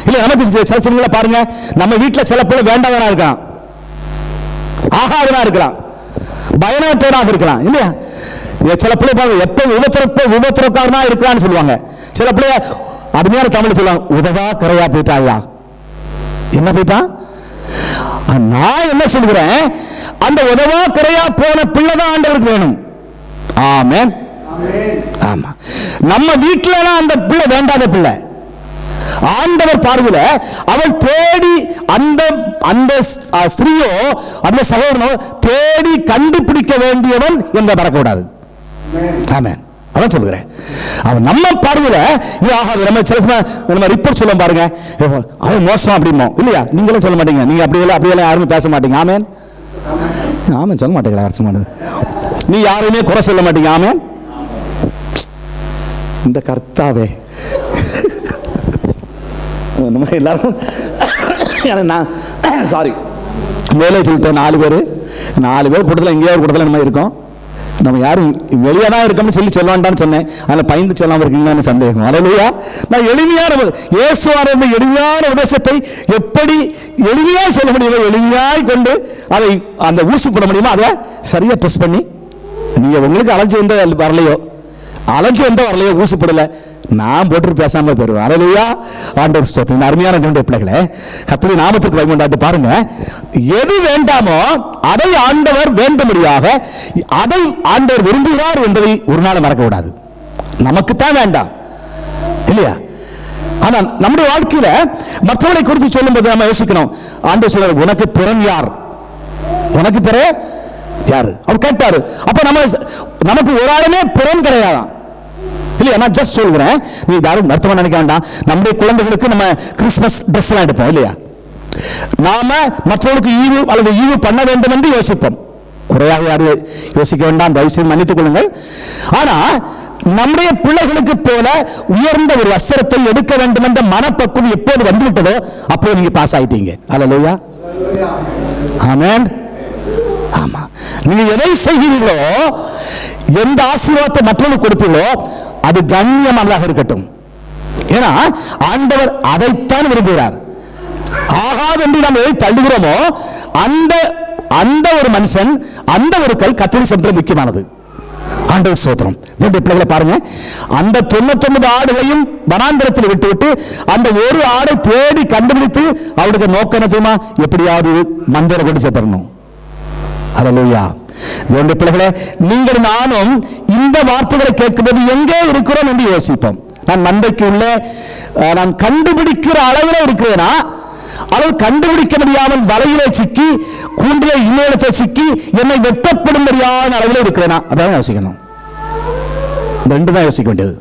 இல்ல. நமக்கு சில சமயங்களை பாருங்க, நம்ம வீட்டில் சில பேர் வேண்டாதனா இருக்கலாம், ஆகாதனா இருக்கலாம், பயனற்றவனாக இருக்கலாம் இல்லையா. சில பிள்ளை எப்ப உபத்திரக்காரனா இருக்கிறான்னு சொல்லுவாங்க. சில பிள்ளை அருமையான தமிழ் சொல்லுவாங்க, உதவா கரையா போயிட்டாயா. என்ன போயிட்டான்? நான் என்ன சொல்கிறேன், அந்த உதவா கரையா போன பிள்ளை தான் ஆண்டவருக்கு வேணும். ஆமென். ஆமா. நம்ம வீட்டில் அந்த பிள்ளை வேண்டாத பிள்ளை. ஆண்டவர் பார்வையில அவள் தேடி அந்த ஸ்திரீயோ அந்த சகோதரனோ தேடி கண்டுபிடிக்க வேண்டியவன் என்று மறக்கக்கூடாது. ஆமென். அதான் சொல்லுகிறேன். அவன் நம்ம பார்வையில நம்ம சில ரிப்போர்ட் சொல்ல பாருங்க, அவன் மோசம் அப்படிமோ இல்லையா. நீங்களும் சொல்ல மாட்டீங்க, நீங்க அப்படியெல்லாம் யாருமே பேச மாட்டீங்க. ஆமென். ஆமென் சொல்ல மாட்டீங்களா? அர்த்தம் மாட்டேது. நீ யாரையுமே குறை சொல்ல மாட்டீங்க. ஆமென். இந்த கர்த்தாவே நம்ம எல்லாரும் நான் சாரி மேலே சொல்லிட்டேன். 4 பேர் கூட்டத்தில் எங்கேயோ ஒரு கூட்டத்தில் நம்ம இருக்கோம். நம்ம யாரும் வெளியே தான் இருக்கோம்னு சொல்ல வேண்டாம்னு சொன்னேன். அதில் பயந்து சொல்லாமல் இருக்கீங்கன்னு சந்தேகம். அல்லேலூயா. நான் எளிமையான இயேசுவான இந்த எளிமையான உபதேசத்தை எப்படி எளிமையாக சொல்ல முடியுமோ எளிமையாய் கொண்டு அதை அந்த ஊசி போட முடியுமோ அதை சரியாக டெஸ்ட் பண்ணி, நீங்கள் உங்களுக்கு அலைஞ்சு வந்த வரலையோ ஊசி போடல, நான் போட்டு பேசாம போயிருவேன். அல்லேலூயா. ஆண்டவர் ஸ்தோத்திரம். அருமையான பிள்ளைகளே, கர்த்தருடைய நாமத்துக்கு பயப்படாட்டு பாருங்க. எது வேண்டாமோ அதை ஆண்டவர் வேண்டும்படியாக அதை ஆண்டவர் விரும்புகிறார் என்பதை ஒரு நாள் மறக்க கூடாது. நமக்குத்தான் வேண்டாம் இல்லையா. ஆனா நம்முடைய வாழ்க்கையில மற்றவர்களை குறித்து சொல்லும் போது நம்ம யோசிக்கணும். ஆண்டவர் சொல்றார், உனக்கு பிறன் யார்? உனக்கு பிற யாரு? அவர் கேட்டாரு. அப்ப நமக்கு ஒரு ஆளுமே பிறன் கிடையாதான் இல்லையா. நான் ஜஸ்ட் சொல்கிறேன், நீ யாரும் அர்த்தமா நினைக்க வேண்டாம். நம்முடைய குழந்தைகளுக்கு நம்ம கிறிஸ்துமஸ் ட்ரெஸ் எல்லாம் எடுப்போம் இல்லையா. நாம மற்றவர்களுக்கு ஈவு பண்ண வேண்டும் என்று யோசிப்போம். குறையாக யாரும் யோசிக்க வேண்டாம், தயவு செய்து மன்னித்துக் கொள்ளுங்கள். ஆனா நம்முடைய பிள்ளைகளுக்கு போல உயர்ந்த ஒரு வஸ்திரத்தை எடுக்க வேண்டும் என்ற மனப்பக்குவம் எப்போது வந்துவிட்டதோ அப்போது நீங்க பாஸ் ஆயிட்டீங்க. அல்லேலூயா. ஆமென். ஆமா. நீங்க எதை செய்கிறீர்களோ, எந்த ஆசீர்வாதத்தை மற்றவர்களுக்கு கொடுப்பீர்களோ அது கண்ணியமானதாக இருக்கட்டும். ஏன்னா ஆண்டவர் அதைத்தான் விரும்புகிறார். ஆகாது என்று நாம் எதை தள்ளுகிறோமோ அந்த ஒரு மனுஷன், அந்த ஒரு கல் கர்த்தருடைய சமூகத்தில் முக்கியமானது. ஆண்டவர் ஸ்தோத்திரம். தேவனுடைய பிள்ளைகளை பாருங்க, அந்த 99 ஆடுகளையும் வனாந்திரத்தில் விட்டு அந்த ஒரு ஆடை தேடி கண்டுபிடித்து அவருடைய நோக்கணத்தையுமா எப்படியாவது மந்திர கொண்டு சேர்த்தரணும். அல்லேலூயா. தேவனுடைய பிள்ளைகளே, நீங்கள் நானும் இந்த வார்த்தைகளை கேட்கும்போது எங்கே இருக்கிறோம் என்று யோசிப்போம். நான் மந்தைக்கு உள்ள நான் கண்டுபிடிக்கிற அளவில் இருக்கிறேனா, அளவு கண்டுபிடிக்க முடியாமல் வலையிலே சிக்கி கூண்டிலே இன்னொருத்தை சிக்கி என்னை வெட்டப்படும்படியான அளவில் இருக்கிறேனா? அதான் யோசிக்கணும். ரெண்டு தான் யோசிக்க வேண்டியது.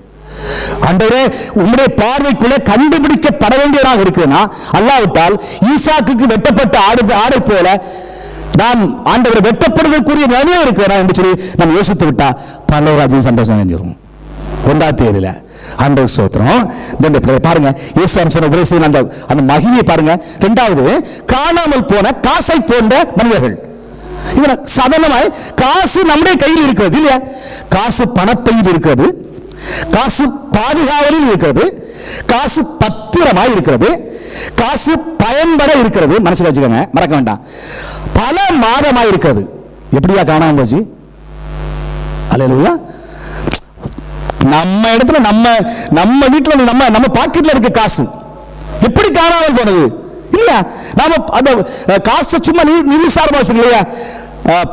ஆண்டவரே, உம்முடைய பார்வைக்குள்ளே கண்டுபிடிக்கப்பட வேண்டியதாக இருக்கிறேனா, அல்லாவிட்டால் ஈசாக்குக்கு வெட்டப்பட்ட ஆடை போல நான் ஆண்டவரை வெட்டப்படுவதற்குரிய நிலையே இருக்கிறேன் என்று சொல்லி நம்ம யோசித்து விட்டா பரலோகராஜ்யம் சந்தோஷம் செஞ்சிடும். கொண்டாட்டேரில ஆண்டவர் ஸ்தோத்திரம். பாருங்க, இயேசுவான் சொன்ன உபதேசம் அந்த மகிமையை பாருங்க. இரண்டாவது, காணாமல் போன காசை போன்ற மனிதர்கள். இவன சாதாரணமாய் காசு நம்முடைய கையில் இருக்கிறது இல்லையா. காசு பணப்பையில் இருக்கிறது, காசு பாதுகாவலில் இருக்கிறது, காசு பத்திரமாய் இருக்கிறது, காசு பயன்பட இருக்கிறது. மனசுல வச்சுக்கோங்க, மறக்க வேண்டாம். பல மாதமாய் இருக்கிறது. எப்படியா காணாம போச்சு? அல்லேலூயா. நம்ம இடத்துல நம்ம வீட்டுல நம்ம பாக்கெட்ல இருக்க காசு எப்படி காணாமல் போனது இல்லையா. நாம அந்த காசு சும்மா நிர்விசாரமா வச்சுக்கலையா.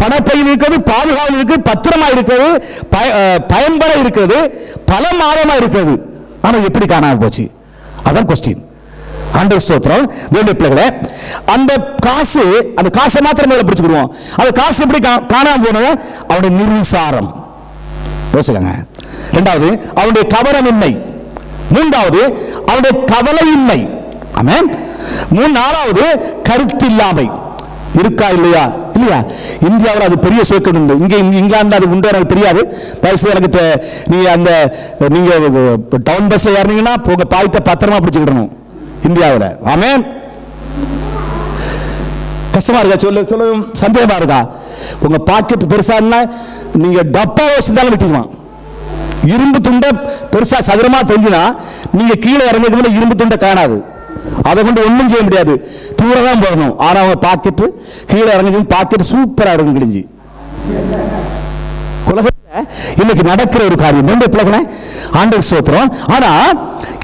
பணப்பையில் இருக்கிறது, பாதுகாவல் இருக்கு, பத்திரமா இருக்கிறது, பயன்பட இருக்கிறது, பல மாதமா இருக்கிறது. ஆனா எப்படி காணாமல் போச்சு? அதான் கொஸ்டின். ஆண்டவர் ஸ்தோத்திரம். தேவனுடைய பிள்ளைகளே, அந்த காசை மாத்திரம் மேல பிடிச்சுக்கிடுவோம். அந்த காசு எப்படி காணாமல் போனது? அவருடைய நிர்விசாரம். யோசிக்கங்க. இரண்டாவது, அவனுடைய கவனமின்மை. மூன்றாவது, அவனுடைய கவலையின்மை. ஆமென். நாலாவது, கருத்தில்லாமை. இருக்கா இல்லையா? இல்லையா? இந்தியாவில் அது பெரிய சோக்கம் உண்டு. இங்கிலாந்து அது உண்டு, எனக்கு தெரியாது. தயவுசெய்து எனக்கு நீங்க அந்த நீங்க டவுன் பஸ்ல ஏறினீங்கன்னா உங்க பாய்ட்ட பத்திரமா பிடிச்சுக்கிடணும் இந்தியாவில். ஆமென். கஷ்டமா இருக்கா? சொல்ல சந்தேகமா இருக்கா? உங்க பாக்கெட் பெருசா நீங்க டப்பா வச்சிருந்தாலும் விட்டுக்குவான். இரும்பு துண்டை பெருசா சதுரமா தெரிஞ்சுனா நீங்க கீழே இறங்கிறதுக்கு இரும்பு துண்டை காணாது. அதை கொண்டு ஒன்றும் செய்ய முடியாது, தூரம் தான் போகணும். ஆனா அவங்க பாக்கெட்டு கீழே இறங்கி பாக்கெட் சூப்பரா இருக்கும் கிழிஞ்சி. உலகத்துல இன்னைக்கு நடக்கிற ஒரு காரியம் ரெண்டு பிள்ளைகள ஆண்டவர் ஸ்தோத்திரம். ஆனா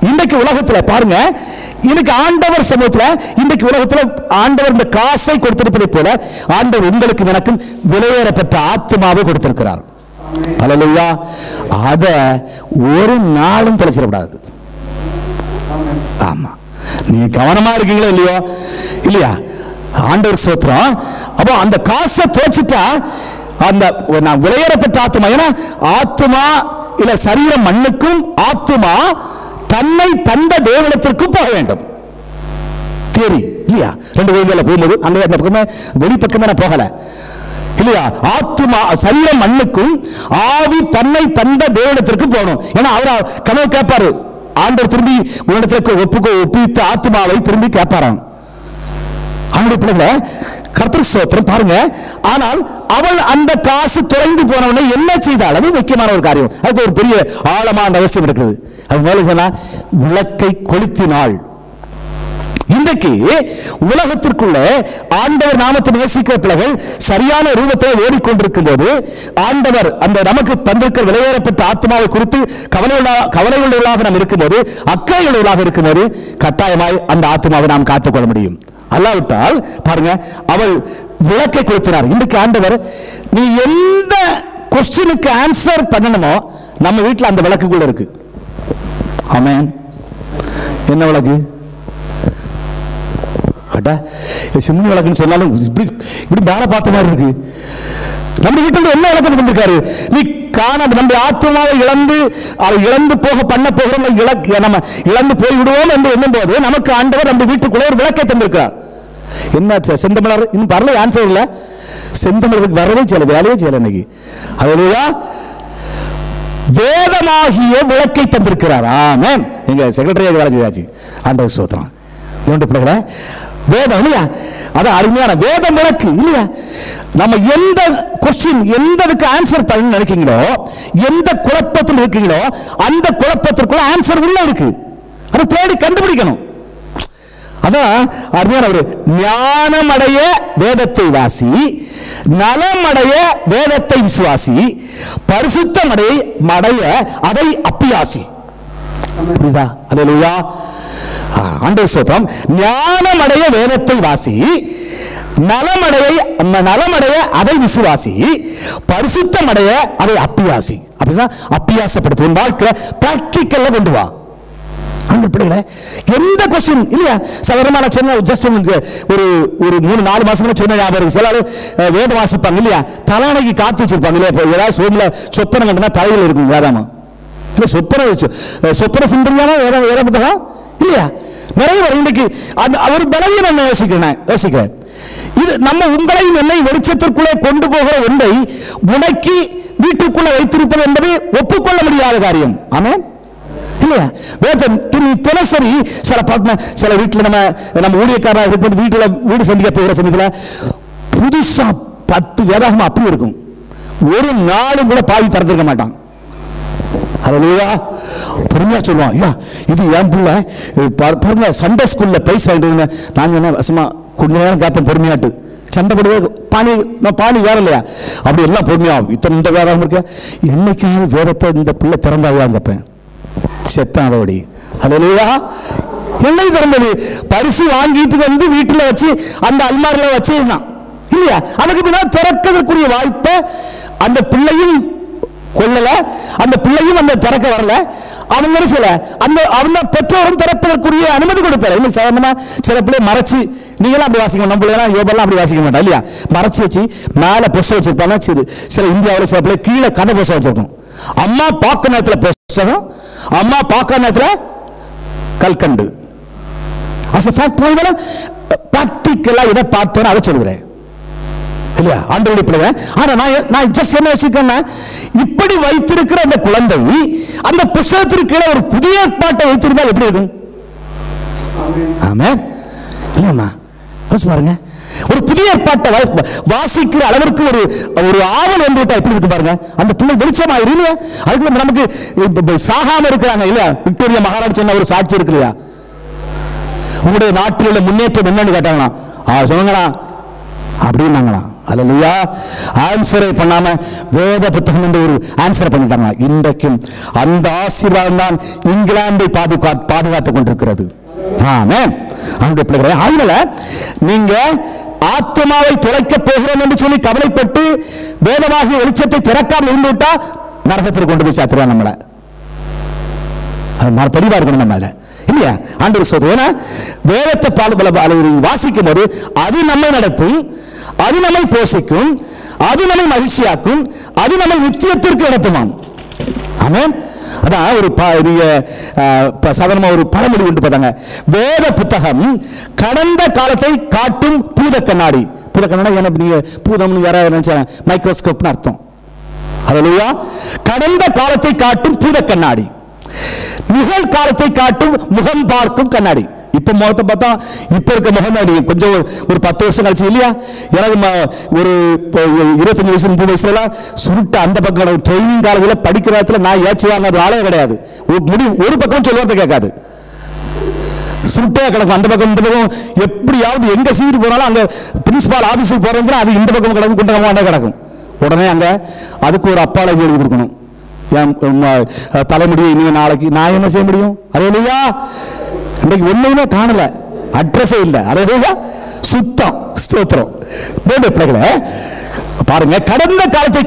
இன்னைக்கு உலகத்துல பாருங்க, இன்னைக்கு ஆண்டவர் சமூகத்துல இன்னைக்கு உலகத்துல ஆண்டவர் இந்த காசை கொடுத்திருப்பதை போல ஆண்டவர் உங்களுக்கு எனக்கும் விலையேறப்பட்ட ஆத்மாவை கொடுத்திருக்கிறார். அல்லேலூயா. அத ஒரு நாளும் தொலைச்சிடக்கூடாது. ஆமா, நீங்க கவனமா இருக்கீங்களோ இல்லையோ? இல்லையா? ஆண்டவர் ஸ்தோத்திரம். அப்போ அந்த காசை தொலைச்சிட்டா அந்த விலையேறப்பட்ட ஆத்மா, ஏன்னா ஆத்மா இல்ல சரீரம் மண்ணுக்கும் ஆத்மா தன்னை தந்த தேவனத்திற்கும் போக வேண்டும். தேரி இல்லையா? ரெண்டு வழிகளை போகும்போது அந்த பக்கமே வெளிப்பக்கமே நான் போகல இல்லையா? ஆத்மா சரீரம் மண்ணுக்கும் ஆவி தன்னை தந்த தேவனத்திற்கு போகணும். ஏன்னா அவர் கனவு கேட்பாரு, ஆண்டவர் திரும்பி உன்னிடத்திற்கு ஒப்பித்த ஆத்மாவை திரும்பி கேட்பாராம். அவனுடைய பிள்ளைகளை கர்த்தர் ஸ்தோத்திரம் பாருங்க. ஆனால் அவள் அந்த காசு தொலைந்து போனவனை என்ன செய்தால்? அது முக்கியமான ஒரு காரியம். அதுக்கு ஒரு பெரிய ஆழமான அவசியம் இருக்குது. அது மேல சொன்னா விளக்கை கொளுத்தினாள். இன்றைக்கு உலகத்திற்குள்ள ஆண்டவர் நாமத்தை நேசிக்கிற பிள்ளைகள் சரியான ரூபத்தை ஓடிக்கொண்டிருக்கும் போது ஆண்டவர் அந்த நமக்கு தந்திருக்கிற விலையேறப்பட்ட ஆத்மாவை குறித்து கவலை உள்ளவர்களாக நாம் இருக்கும்போது, அக்கறை உள்ளவர்களாக இருக்கும்போது கட்டாயமாய் அந்த ஆத்மாவை நாம் காத்துக்கொள்ள முடியும். அல்லாவிட்டால் பாருங்க, அவள் விளக்கை கொளுத்தினார். இன்றைக்கு ஆண்டவர் நீ எந்த கொஸ்டினுக்கு ஆன்சர் பண்ணணுமோ நம்ம வீட்டில் அந்த விளக்குக்குள்ள இருக்கு. ஆமென். என்ன விளக்கு? சிம்னி விளக்குன்னு சொன்னாலும் இப்படி மேல பார்த்த மாதிரி இருக்கு. நம்ம வீட்டில் என்ன விளக்கு வந்திருக்காரு? நீ காண நம்ம ஆத்மாவை இழந்து போக பண்ண போகிறோம், நம்ம இழந்து போய் விடுவோம் என்று எண்ணும் போது நமக்கு ஆண்டவர் நம்ம வீட்டுக்குள்ளே ஒரு விளக்கை தந்திருக்கிறார். என்ன செந்தமிழர் இன்னும் வரல, ஆன்சர் இல்ல. செந்தமிழருக்கு வரவே செய்யல, வேலையே செய்யல இன்னைக்கு. அதுவா வேதமாகிய விளக்கை தந்திருக்கிறார். ஆமென். எங்க செக்ரட்டரியாக வேலை செய்தாச்சு. ஆண்டவர் ஸ்தோத்திரம். இரண்டு பிள்ளைகளை வேதம் இல்லையா? அது அருமையான வேதம் விளக்கு இல்லையா? நம்ம எந்த கொஸ்டின் எந்ததுக்கு ஆன்சர் பண்ண நினைக்கிறீங்களோ, எந்த குழப்பத்தில் இருக்கீங்களோ அந்த குழப்பத்திற்குள்ள ஆன்சர் உள்ள இருக்கு. அதை தேடி கண்டுபிடிக்கணும். அதான் அருமையான ஒரு ஞானம் அடைய வேதத்தை வாசி, நலம் அடைய வேதத்தை விசுவாசி, பரிசுத்தம் அடைய அதை அப்பியாசி. புரியுதா? அல்லேலூயா. ஆண்டவர் ஸ்தோத்திரம். ஞானம் அடைய வேதத்தை வாசி, நலமடைய அதை விசுவாசி, பரிசுத்தம் அடைய அதை அப்பியாசி. அப்படின்னா அப்பியாசப்படுத்த உன் வாழ்க்கை பிராக்டிக்கல்ல கொண்டு வா. அந்த பிள்ளைகளை எந்த கொஸ்டின் இல்லையா? சாதாரணமா நான் சொன்ன ஜஸ்ட் ஒரு 3-4 மாசம் சொன்ன ஞாபகம் இருக்கு. சிலர் வேதம் வாசிப்பாங்க இல்லையா? தலையணைக்கு காத்து வச்சிருப்பாங்க இல்லையா? ஏதாவது சோம்ல சொப்பனை கண்டனா தலையில் இருக்கும் வேதாமா இல்ல? சொப்பனை சிந்தனையான வேத புத்தகம் இல்லையா? நிறைய வரும். இன்னைக்கு அவர் பலவீனம் நான் யோசிக்கிறேன். இது நம்ம உங்களையும் என்னை வெளிச்சத்திற்குள்ளே கொண்டு போகிற ஒன்றை முடக்கி வீட்டுக்குள்ள வைத்திருப்பது என்பது ஒப்புக்கொள்ள முடியாத காரியம். ஆமென் இல்லையா? வேதம் தினசரி சில வீட்டில் நம்ம ஊழியக்காரராக இருக்கும்போது வீடு சந்திக்க போகிற சமயத்தில் புதுசா 10 வேதாகமா அப்படி இருக்கும். ஒரு நாளும் கூட பாதி திறந்திருக்க மாட்டான். பொறுமையா சொல்லுவான், ஐயா இது என் பிள்ளை பாருங்க சண்டே ஸ்கூல்ல பிரைஸ் வாங்கிட்டு நான் சொன்ன சும்மா கொஞ்ச நேரம் கேட்பேன் பொறுமையாட்டு. சண்டை போடுவது பாணி வேற இல்லையா? அப்படி எல்லாம் பொறுமையா இந்த வேதம் இருக்க என்னைக்காவது வேதத்தை இந்த பிள்ளை திறந்தாதான் கேட்பேன். செத்தான் அதோடி. அல்லேலூயா. என்னை திறந்தது பரிசு வாங்கிட்டு வந்து வீட்டுல வச்சு அந்த அல்மாரில வச்சுதான் இல்லையா? அதுக்கு பின்னால் திறக்கிறதுக்குரிய வாய்ப்பை அந்த பிள்ளையும் கொள்ளல, அந்த பிள்ளையும் அந்த திறக்க வரல. அவங்க சில அந்த பெற்றோரும் திறப்பதற்குரிய அனுமதி கொடுப்பாரு. இன்னும் சாதாரணமா சில பிள்ளை மறைச்சு, நீங்களாம் அப்படி வாசிக்கணும், நம்ம பிள்ளைலாம் யோபெல்லாம் அப்படி வாசிக்க மாட்டோம் இல்லையா? மறைச்சு வச்சு மேல புஸ்தகம் வச்சிருப்பாங்க. சில இந்தியாவில் சில பிள்ளை கீழே கதை புஸ்தகம் வச்சிருக்கும். அம்மா பார்க்க நேரத்தில் புஸ்தகம், அம்மா பார்க்க நேரத்தில் கல்கண்டு. பிராக்டிக்கலா இதை பார்த்தேன்னு அதை சொல்லுகிறேன். இல்லையா? ஆண்டவருடைய பிள்ளை. ஆனா நான் ஜஸ்ட் என்ன வச்சிருக்கேன்னா, இப்படி வைத்திருக்கிற அந்த குழந்தை அந்த புத்தகத்திற்கு கீழே ஒரு புதிய ஏற்பாட்டை வைத்திருந்தால் எப்படி இருக்கும்? ஆமென். இல்லையா? பாருங்க, ஒரு புதிய ஏற்பாட்டை வாசிக்கிற அளவிற்கு ஒரு ஆவல் வந்து விட்டா எப்படி இருக்கு பாருங்க. அந்த பிள்ளை வெளிச்சமாயிரு இல்லையா? அதுக்கு நமக்கு சாகாம இருக்கிறாங்க இல்லையா? விக்டோரியா மகாராஜ் சொன்ன ஒரு சாட்சி இருக்கு இல்லையா? உங்களுடைய நாட்டில் உள்ள முன்னேற்றம் என்னன்னு கேட்டாங்களா? சொன்னாங்களா அப்படின்னாங்களா? அல்லேலூயா. ஆன்சரை பண்ணாம வேத புத்தகம் என்று ஒரு ஆன்சர் பண்ணிட்டாங்க. இன்றைக்கும் அந்த ஆசீர்வாதம் தான் இங்கிலாந்தை பாதுகாத்துக் கொண்டிருக்கிறது. ஆமென். அன்புடைய பிள்ளைகளே, அதனால நீங்க ஆத்மாவை துளைக்க போகிறோம் என்று சொல்லி கவலைப்பட்டு வேதமாகிய வெளிச்சத்தை திறக்காமல் இருந்து விட்டா நரகத்திற்கு கொண்டு போய் சாத்துருவாங்க நம்மள. அது தெளிவா இருக்கணும் நம்ம இல்லையா? ஆண்டவர் சொல்றது, ஏன்னா வேதத்தை வாசிக்கும் போது அது நம்மை நடத்தும், அது நம்மை போஷிக்கும், அது நம்மை மகிழ்ச்சியாக்கும், அது நம்மை நித்தியத்திற்கு நடத்துமாம். ஆமென். அதான் ஒரு சாதாரண ஒரு பழமொழி உண்டு பார்த்தாங்க. வேத புத்தகம் கடந்த காலத்தை காட்டும் பூத கண்ணாடி. பூத கண்ணாடி என்ன, நீங்க பூதம் யாராவது மைக்ரோஸ்கோப்னு அர்த்தம். அல்லேலூயா. கடந்த காலத்தை காட்டும் பூத கண்ணாடி, நிகழ்காலத்தை காட்டும் முகம் பார்க்கும் கண்ணாடி. இப்ப முகத்தை பார்த்தா இப்ப இருக்க முகம் கொஞ்சம் ஒரு 10 வருஷம் கழிச்சு இல்லையா? எனக்கு ஒரு 25 வயசு 30 வயசுல சுருட்டு அந்த பக்கம் ட்ரைனிங் காலேஜில் படிக்கிற இடத்துல நான் ஏச்சு வாங்காத ஆளே கிடையாது. ஒரு பக்கம் சொல்லுவார்த்தை கேட்காது, சுருட்டையா கிடக்கும். அந்த பக்கம் இந்த பக்கம் எப்படியாவது எங்க சீட்டு போனாலும் அங்க பிரின்சிபால் ஆபீஸுக்கு போறதுன்னா அது இந்த பக்கம் கிடக்கும், குண்டகமாண்டே கிடக்கும். உடனே அங்க அதுக்கு ஒரு அப்பாலஜி எழுதி கொடுக்கணும். தலைமுடியை இனிமே நாளைக்கு நான் என்ன செய்ய முடியும்? அல்லேலூயா. இன்னைக்கு ஒண்ணுமே காணல, அட்ரஸே இல்லை. அல்லேலூயா. சுத்தம். ஸ்தோத்திரம். பிள்ளைகளே பாருங்க, கடந்த காலத்தை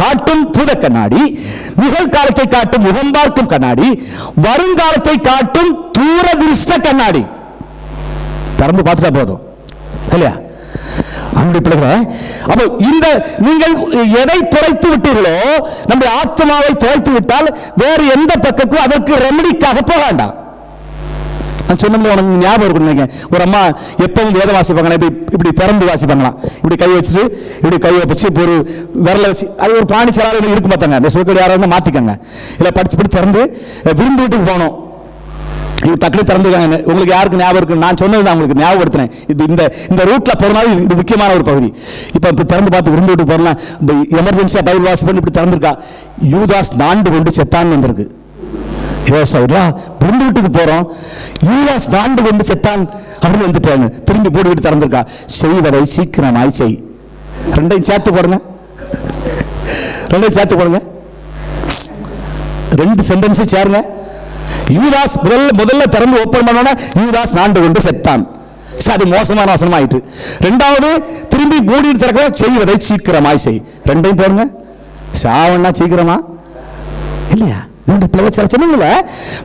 காட்டும் பூத கண்ணாடி, நிகழ்காலத்தை காட்டும் முகம் பார்க்கும் கண்ணாடி, வருங்காலத்தை காட்டும் தூரதிருஷ்ட கண்ணாடி. திறந்து பார்த்துட்டா போதும் இல்லையா? அன்பு பிள்ளைகளே, அப்போ இந்த நீங்கள் எதை தொலைத்து விட்டீர்களோ, நம்முடைய ஆத்மாவை தொலைத்து விட்டால் வேறு எந்த பக்கத்துக்கும் அதற்கு ரெமடிக்காக போக வேண்டாம். நான் சொன்ன உனக்கு ஞாபகம் இருக்கும், ஒரு அம்மா எப்பவும் வேத வாசிப்பாங்க, இப்படி திறந்து வாசிப்பாங்களாம். இப்படி கை வச்சுட்டு இப்படி கையை வச்சு இப்போ ஒரு விரல வச்சு அது ஒரு பாணி சலால் இருக்கு பார்த்தாங்க. அந்த சோக்கடி யாராவது மாத்திக்கங்க. இல்லை படிச்சு இப்படி திறந்து விருந்து வீட்டுக்கு போகணும். டக்குனு திறந்துக்காங்க. உங்களுக்கு யாருக்கு ஞாபகம் இருக்கு? நான் சொன்னது தான் உங்களுக்கு ஞாபகப்படுத்தினேன். இந்த ரூட்ல போறதுனால இது முக்கியமான ஒரு பகுதி. இப்ப திறந்து பார்த்து விருந்து விட்டு போறலாம். எமர்ஜென்சியா பைபிள் வாசி பண்ணி இப்படி திறந்துருக்கா. யூதாஸ் நாண்டு கொண்டு செத்தான் வந்திருக்கு. விருந்து வீட்டுக்கு போறோம், யூதாஸ் நாண்டு கொண்டு செத்தான் அப்படின்னு வந்துட்டாங்க. திரும்பி போட்டுக்கிட்டு திறந்திருக்கா. செய்வதை சீக்கிரமாய் செய். ரெண்டையும் சேர்த்து போடுங்க, ரெண்டையும் சேர்த்து போடுங்க, 2 சென்டென்ஸ் சேருங்க. யூதாஸ் முதல்ல திறந்து ஓப்பன் பண்ண யூதாஸ் நாண்டு கொண்டு செத்தான். அது மோசமான வசனம் ஆயிட்டு. ரெண்டாவது திரும்பி மூடி திறக்க செய்வதை சீக்கிரமாய் செய். ரெண்டையும் போடுங்க. சாவன்னா சீக்கிரமா இல்லையா?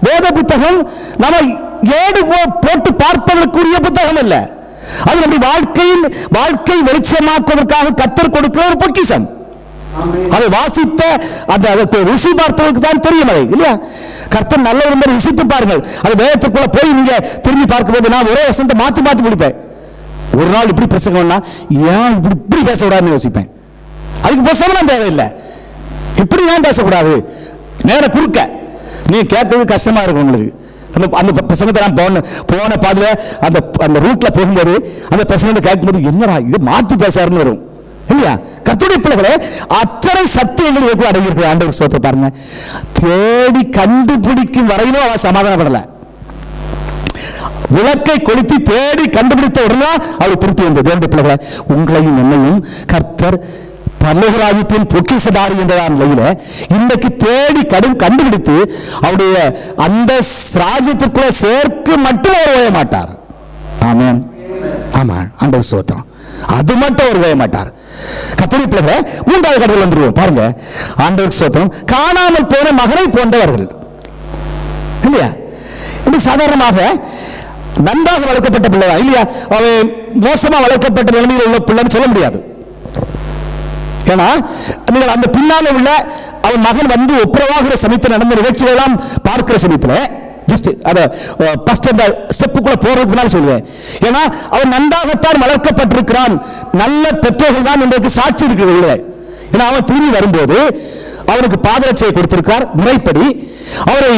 வேத புத்தகம் நம்ம ஏடு போட்டு பார்ப்பதற்குரிய புத்தகம் இல்ல. அது நம்முடைய வாழ்க்கை வெளிச்சமாக்குவதற்காக கர்த்தர் கொடுக்கிற ஒரு பொக்கிஷம். அதை வாசித்த அதற்கு ருசி பார்த்தவர்களுக்கு தான் தெரியும் இல்லையா? கர்த்தர் நல்ல ஒரு ருசித்து பாருங்கள். அது வேதத்துக்குள்ள போய் நீங்க திரும்பி பார்க்கும்போது நான் ஒரே வசனத்தை மாத்தி முடிப்பேன். ஒரு நாள் இப்படி பிரசங்கம்னா ஏன் இப்படி பேசக்கூடாதுன்னு யோசிப்பேன். அதுக்கு பிரசங்கம் தேவையில்லை. இப்படி ஏன் பேசக்கூடாது? நேர குறுக்க நீ கேட்கறது கஷ்டமா இருக்கும் உங்களுக்கு. அந்த பிரசங்கத்தை நான் போன பாதுல அந்த ரூட்ல போகும்போது அந்த பிரசங்கத்தை கேட்கும்போது என்னடா இது மாத்தி பேசாருன்னு வரும் இல்லையா? கர்த்தருடைய பிள்ளைகளே, அத்தனை சத்தியங்கள் கூட அடங்கியிருக்கிற ஆண்டவர் ஸ்தோத்திரம் பாருங்க. தேடி கண்டுபிடிக்கும் வரையிலும் அவன் சமாதானப்படல. விளக்கை கொளுத்தி தேடி கண்டுபிடித்த உடனே அவர் திருப்தி வந்தது. தேவனுடைய பிள்ளைகளே, உங்களையும் என்னையும் கர்த்தர் பரலோகராஜ்யத்தின் பொக்கிஷதாரி என்றதான நிலையில இன்றைக்கு தேடி கண்டுபிடித்து அவருடைய அந்த ராஜ்யத்திற்குள்ள சேர்க்க மட்டும் அவர் ஓய மாட்டார். ஆமென். ஆமா, ஆண்டவர் ஸ்தோத்திரம். அது மட்டும் அவர் ஓய மாட்டார். கர்த்தருடைய பிள்ளைகளே, 3வது கட்டத்தில் வந்துருவோம் பாருங்க. ஆண்டவர் ஸ்தோத்திரம். காணாமல் போன மகனை போன்றவர்கள் இல்லையா? இது சாதாரணமாக நன்றாக வளர்க்கப்பட்ட பிள்ளை இல்லையா? அவன் மோசமா வளர்க்கப்பட்ட நிலைமையில் உள்ள பிள்ளைன்னு சொல்ல முடியாது. ஏன்னா நீங்கள் அந்த பின்னால உள்ள அவன் மகன் வந்து ஒப்புரவாகிற சமயத்தில் நடந்த நிகழ்ச்சிகள் எல்லாம் பார்க்கிற சமயத்தில் ஜஸ்ட் அத ஃபர்ஸ்ட் அந்த ஸ்டெப்புக்குள்ள போறதுக்கு முன்னாடி சொல்லுவேன். ஏன்னா அவன் நன்றாகத்தான் வளர்க்கப்பட்டிருக்கிறான், நல்ல பெற்றோர்கள் தான் என்பதற்கு சாட்சி இருக்கிறது. ஏன்னா அவன் திரும்பி வரும்போது அவனுக்கு பாதரட்சையை கொடுத்திருக்கிறார், முறைப்படி அவரை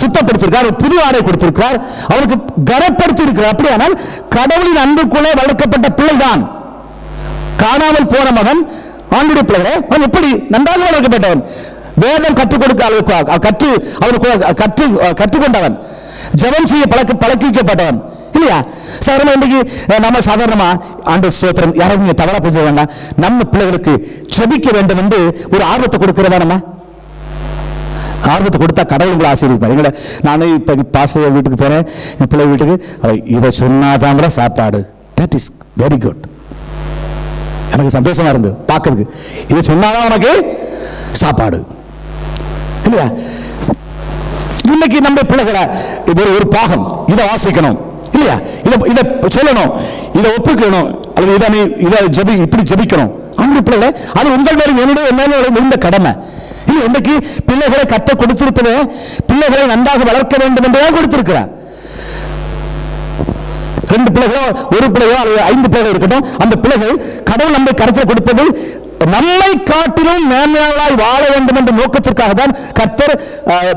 சுத்தப்படுத்திருக்கார், புது ஆடை கொடுத்திருக்கிறார், அவருக்கு கனப்படுத்தி இருக்கிறார். அப்படியானால் கடவுளின் அன்புக்குள்ளே வளர்க்கப்பட்ட பிள்ளைதான். காணாமல் போன மகன் ஆண்டுடைய பிள்ளை அவன் எப்படி நன்றாக வளர்க்கப்பட்டவன், வேதம் கற்றுக் கொடுக்க கற்றுக்கொண்டவன், ஜெபம் செய்ய பழக்கிக்கப்பட்டவன் இல்லையா? சாதாரண இன்னைக்கு நம்ம சாதாரணமா ஆண்டவர் ஸ்தோத்திரம், யாரும் நீங்க தவறா புரிஞ்ச வேண்டாம், நம்ம பிள்ளைகளுக்கு ஜெபிக்க வேண்டும் என்று ஒரு ஆர்வத்தை கொடுக்கிறவா? நம்ம ஆர்வத்தை கொடுத்தா கடவுள் உங்களை ஆசீர்வதிப்பார். எங்களை நானே இப்போ பாஸ்டர் வீட்டுக்கு போறேன், என் பிள்ளை வீட்டுக்கு, இதை சொன்னாதான் கூட சாப்பாடு. That is very good. எனக்கு சந்தோஷமா இருந்து பார்க்கறதுக்கு, இதை சொன்னாதான் உனக்கு சாப்பாடு இல்லையா? இன்னைக்கு நம்ம பிள்ளைகளை ஒரு பாகம் இதை வாசிக்கணும் இல்லையா, இதை சொல்லணும், இதை ஒப்புக்கணும், அல்லது இதை இப்படி ஜெபிக்கணும். அவங்க பிள்ளைகளை அது உங்கள் மேலும் என்னுடைய மேலும் இருந்த கடமை. இன்றைக்கு பிள்ளைகளை கத்த கொடுத்திருப்பது பிள்ளைகளை நன்றாக வளர்க்க வேண்டும் என்றுதான் கொடுத்திருக்கிறார். 2 பிள்ளைகளோ 1 பிள்ளையோ அல்லது 5 பிள்ளைகள் இருக்கட்டும், அந்த பிள்ளைகள் கடவுள் நம்மை கருத்தில் கொடுப்பது நம்மை காட்டிலும் மேன்மையாளராய் வாழ வேண்டும் என்ற நோக்கத்திற்காக தான் கர்த்தர்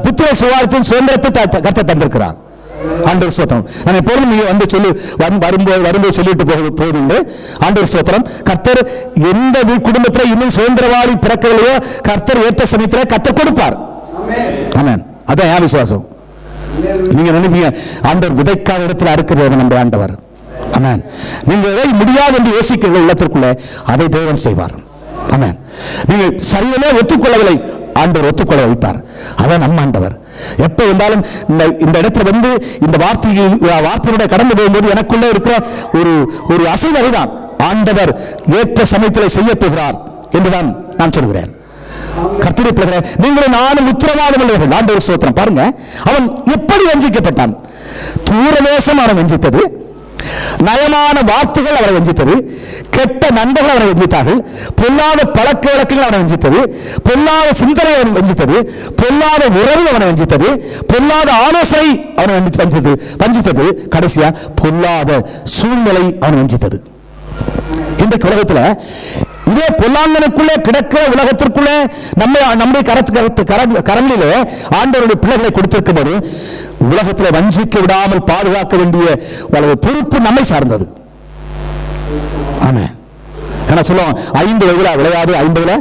புத்திர சுவாரத்தின் சுதந்திரத்தை கர்த்தர் தந்திருக்கிறார். ஆண்டவர் ஸ்தோத்திரம். நான் எப்போதும் நீங்க வந்து வரும்போது சொல்லிட்டு போகுது ஆண்டவர் ஸ்தோத்திரம். கர்த்தர் எந்த குடும்பத்தில் இன்னும் சுதந்திரவாளி பிறக்கவில்லையோ கர்த்தர் ஏற்ற சமயத்தில் கர்த்தர் கொடுப்பார். ஆமென். அதான் என் விசுவாசம். நீங்க நினைப்பீங்க ஆண்டவர் விதைக்காத இடத்துல அறுக்கிறது நம்முடைய ஆண்டவர். ஆமென். நீங்க எதை முடியாது என்று யோசிக்கிற உள்ளத்திற்குள்ள அதை தேவன் செய்வார். ஆமென். நீங்க சரியிலே ஒத்துக்கொள்ளவில்லை, ஆண்டவர் ஒத்துக்கொள்ள வைப்பார். அதான் நம்ம ஆண்டவர். எப்ப இருந்தாலும் இந்த இடத்துல வந்து இந்த வார்த்தையுடைய கடந்து போகும்போது எனக்குள்ள இருக்கிற ஒரு அசைவதை தான் ஆண்டவர் ஏற்ற சமயத்தில் செய்ய போகிறார் என்றுதான் நான் சொல்கிறேன். கர்த்தருடைய பிள்ளைகளே, நீங்களும் நானும் உத்தரவாதம் உள்ளவர்கள். ஆண்டவர் ஸ்தோத்திரம். பாருங்க, அவன் எப்படி வஞ்சிக்கப்பட்டான். தூரதேசம் அவன் வஞ்சித்தது, நயமான வார்த்தைகள் அவரை வஞ்சித்தது, கெட்ட நண்பர்கள் அவரை வஞ்சித்தார்கள், பொல்லாத பழக்க வழக்கங்கள் அவனை வஞ்சித்தது, பொல்லாத சிந்தனை அவனை வஞ்சித்தது, பொல்லாத உறவு அவனை வஞ்சித்தது, பொல்லாத ஆலோசனை அவனை வஞ்சித்தது, கடைசியா பொல்லாத சூழ்நிலை அவனை வஞ்சித்தது. இந்த உலகத்துல இதே பொல்லாங்கனுக்குள்ளே கிடக்கிற உலகத்திற்குள்ளே நம்முடைய கரங்களிலே ஆண்டவருடைய பிள்ளைகளை கொடுத்திருக்கும் போது உலகத்தில் வஞ்சிக்க விடாமல் பாதுகாக்க வேண்டிய பொறுப்பு நம்மை சார்ந்தது. ஆமென். என்ன சொல்லுவோம், 5 வயதுல விளையாது 50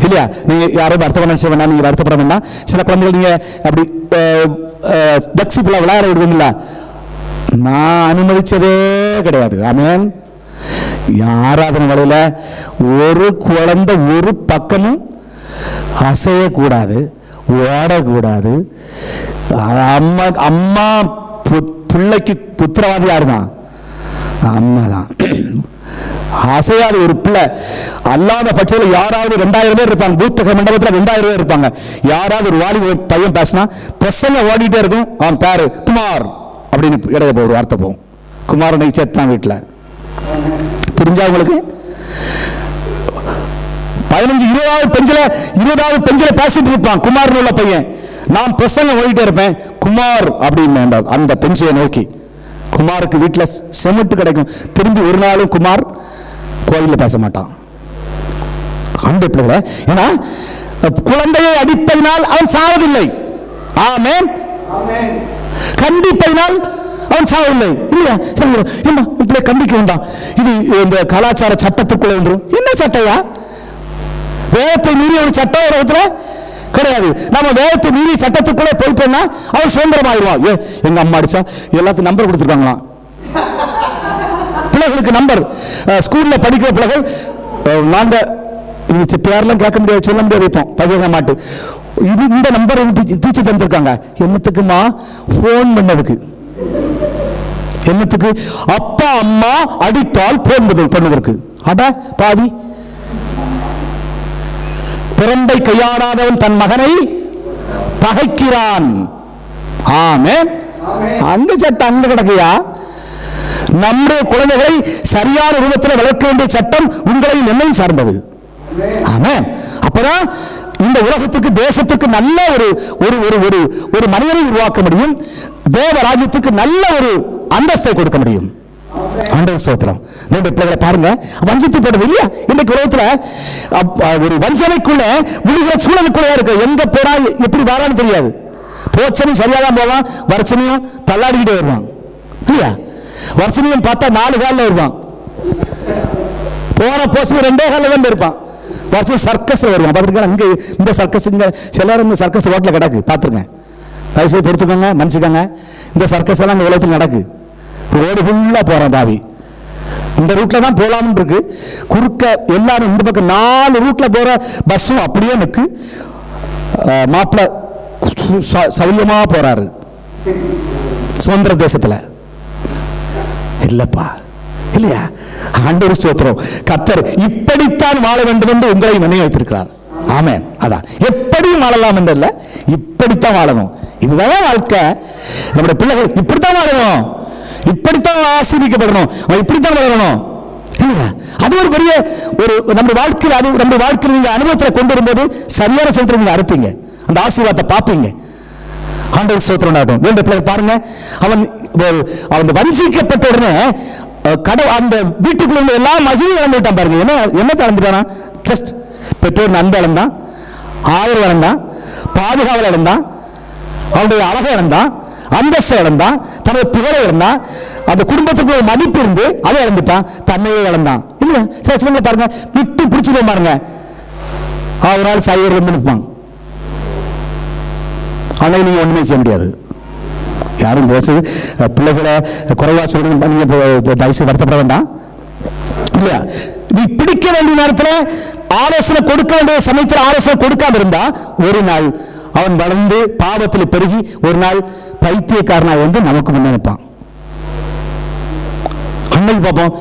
இல்லையா? நீங்க யாரும் வருத்தப்பட வேண்டாம், நீங்க வருத்தப்பட வேண்டாம். சில குழந்தைகள் நீங்க அப்படி பக்ஸி பிள்ளை விளையாட விடுவீங்களா? நான் அனுமதிச்சதே கிடையாது. ஆமென். ஆராதனை வேளையில ஒரு குழந்தை ஒரு பக்கமும் அசையக்கூடாது, ஓடக்கூடாது. அம்மா பிள்ளைக்கு புத்திரவாதி யாருதான்? அம்மா தான். அசையாத ஒரு பிள்ளை அல்லாத பட்சத்தில் யாராவது 2000 பேர் இருப்பாங்க, பூத்தக மண்டபத்தில் 2000 பேர் இருப்பாங்க. யாராவது ஒரு வாலி பையன் பேசினா பிரசங்க ஓடிட்டே இருக்கும். அவன் பேரு குமார் அப்படின்னு இடையில ஒரு வார்த்தை போகும். குமாரனை சேர்த்தான் வீட்டில். புரிஞ்சா உங்களுக்கு? 15-20வது பெஞ்சில பேசிட்டு இருப்பான் குமார்னு உள்ள பையன். நான் பிரசங்க ஓடிட்டே இருப்பேன், குமார் அப்படின்னு அந்த பெஞ்சையை நோக்கி. குமாருக்கு வீட்டில் செமெண்ட் கிடைக்கும். திரும்பி ஒரு நாளும் குமார் கோயிலில் பேச மாட்டான். அந்த பிள்ளைகளை ஏன்னா குழந்தையை அடிப்பதினால் அவன் சாவதில்லை. ஆமென். கண்டிப்பதினால் அவன் சாவதில்லை இல்லையா? இப்படி கண்டிக்க வேண்டாம், இது இந்த கலாச்சார சட்டத்துக்குள்ள வந்துடும். என்ன சட்டையா? வேதத்தை மீறி ஒரு சட்டம் உலகத்துல கிடையாது. நம்ம வேதத்தை மீறி சட்டத்துக்குள்ளே போயிட்டோம்னா அவன் சுதந்திரமாயிருவான். எங்க அம்மா அடிச்சா எல்லாத்துக்கும் நம்பர் கொடுத்துருக்காங்களாம். பிள்ளைகளுக்கு நம்பர் ஸ்கூல்ல படிக்கிற பிள்ளைகள் நாங்க பேரெல்லாம் கேட்க முடியாது, சொல்ல முடியாது. இப்போ 15ஆம் ஆண்டு இந்த நம்பர் டீச்சர் தந்திருக்காங்க. என்னத்துக்குமா? போன் பண்ணதுக்கு. என்னத்துக்கு? அப்பா அம்மா அடித்தால் போன் பண்ணுவதற்கு. அட பாவி, பிறந்தை கையாடாதவன் தன் மகனை பகைக்கிறான். ஆமென். அந்த சட்டம் அங்க கிடக்கையா? நம்முடைய குழந்தைகளை சரியான ரூபத்தில் வளர்க்க வேண்டிய சட்டம் உங்களையும் என்னையும் சார்ந்தது. ஆமென். அப்பதான் இந்த உலகத்துக்கு தேசத்துக்கு நல்ல ஒரு ஒரு ஒரு ஒரு மனிதனை உருவாக்க முடியும். தேவ ராஜ்யத்துக்கு நல்ல ஒரு அந்தஸ்தை கொடுக்க முடியும். ஆண்டவர் ஸ்தோத்திரம். தேவனுடைய பிள்ளைகளை பாருங்க, வஞ்சித்து போடுறது இல்லையா? இன்னைக்கு உலகத்துல ஒரு வஞ்சனைக்குள்ள விழுகிற சூழலுக்குள்ள இருக்கு. எங்க போனா எப்படி வரான்னு தெரியாது. போச்சனையும் சரியாதான் போவான், வருஷனையும் தள்ளாடிக்கிட்டே வருவான் இல்லையா? வருஷனையும் பார்த்தா 4 காலில் வருவான், போன போசம் 2 காலில் தான் இருப்பான். வருஷம் சர்க்கஸ்ல வருவான். பார்த்துருக்கேன். இங்க இந்த சர்க்கஸ், இங்க சிலர் இந்த சர்க்கஸ் ரோட்ல கிடக்கு, பார்த்துருக்கேன். தயவுசெய்து பொறுத்துக்கோங்க, மன்னிச்சுக்கோங்க. இந்த சர்க்கஸ் எல்லாம் இந்த உலகத்தில் நடக்கு. ரோடு ஃபுல்லா போறான் தாவி. இந்த ரூட்ல தான் போலாம்னு இருக்கு. குறுக்க எல்லாரும் இந்த பக்கம் 4 ரூட்ல போற பஸ்ஸும் அப்படியே நிற்கு. மாப்பிள்ள சௌரியமா போறாரு. சுதந்திர தேசத்துல இல்லப்பா இல்லையா? ஆண்டவர் ஸ்தோத்திரம். கர்த்தர் இப்படித்தான் வாழ வேண்டும் என்று உங்களை நினைவு வைத்திருக்கிறார். ஆமென். அதான் எப்படியும் வாழலாம் என்று இல்ல, இப்படித்தான் வாழணும். இதுதான் வாழ்க்கை. நம்முடைய பிள்ளைகள் இப்படித்தான் வாழணும், இப்படித்தான் ஆசீர்வதிக்கப்படணும், இப்படித்தான் வளரணும். அது ஒரு பெரிய ஒரு நம்ம வாழ்க்கையில், அது நம்ம வாழ்க்கையில் நீங்க அனுபவத்தில் கொண்டு வரும்போது சரியான செயல்களை நீங்க அறுப்பீங்க, அந்த ஆசீர்வாதத்தை பார்ப்பீங்க. ஆண்டவர் ஸ்தோத்திரம் ஆகட்டும். வேண்டிய பிள்ளை பாருங்க, அவன் வஞ்சிக்கப்பட்ட உடனே அந்த வீட்டுக்குள்ள எல்லாம் மகிழ்ச்சி இழந்து விட்டான். பாருங்க, என்ன இழந்துட்டானா? ஜஸ்ட் பெற்றோர் அன்பு இழந்தான், ஆதரவு இழந்தான், பாதுகாவல் இழந்தான், அவனுடைய அழகை இழந்தான், அந்தஸ்தை இழந்தான், தனது புகழை இழந்தான், அந்த குடும்பத்துக்கு ஒரு மதிப்பு இருந்து அதை இழந்துட்டான், தன்னையே இழந்தான் இல்லையா? சில சமயங்களை பாருங்க, விட்டு பிடிச்சதே பாருங்க, ஒரு நாள் சைவர்கள் வந்து நிற்பாங்க. ஆனால் நீங்க ஒண்ணுமே செய்ய முடியாது. யாரும் பேசுது பிள்ளைகளை குறைவா சொல்லுங்க, நீங்க தயவுசெய்து வருத்தப்பட வேண்டாம் இல்லையா? நீ பிடிக்க வேண்டிய நேரத்தில் ஆலோசனை கொடுக்க வேண்டிய சமயத்தில் ஆலோசனை கொடுக்காம இருந்தா ஒரு நாள் அவன் வளர்ந்து பாவத்தில் பெருகி ஒரு நாள் பைத்தியக்காரனாக வந்து நமக்கு முன்ன நிற்பான். அன்னைக்கு பார்ப்போம்,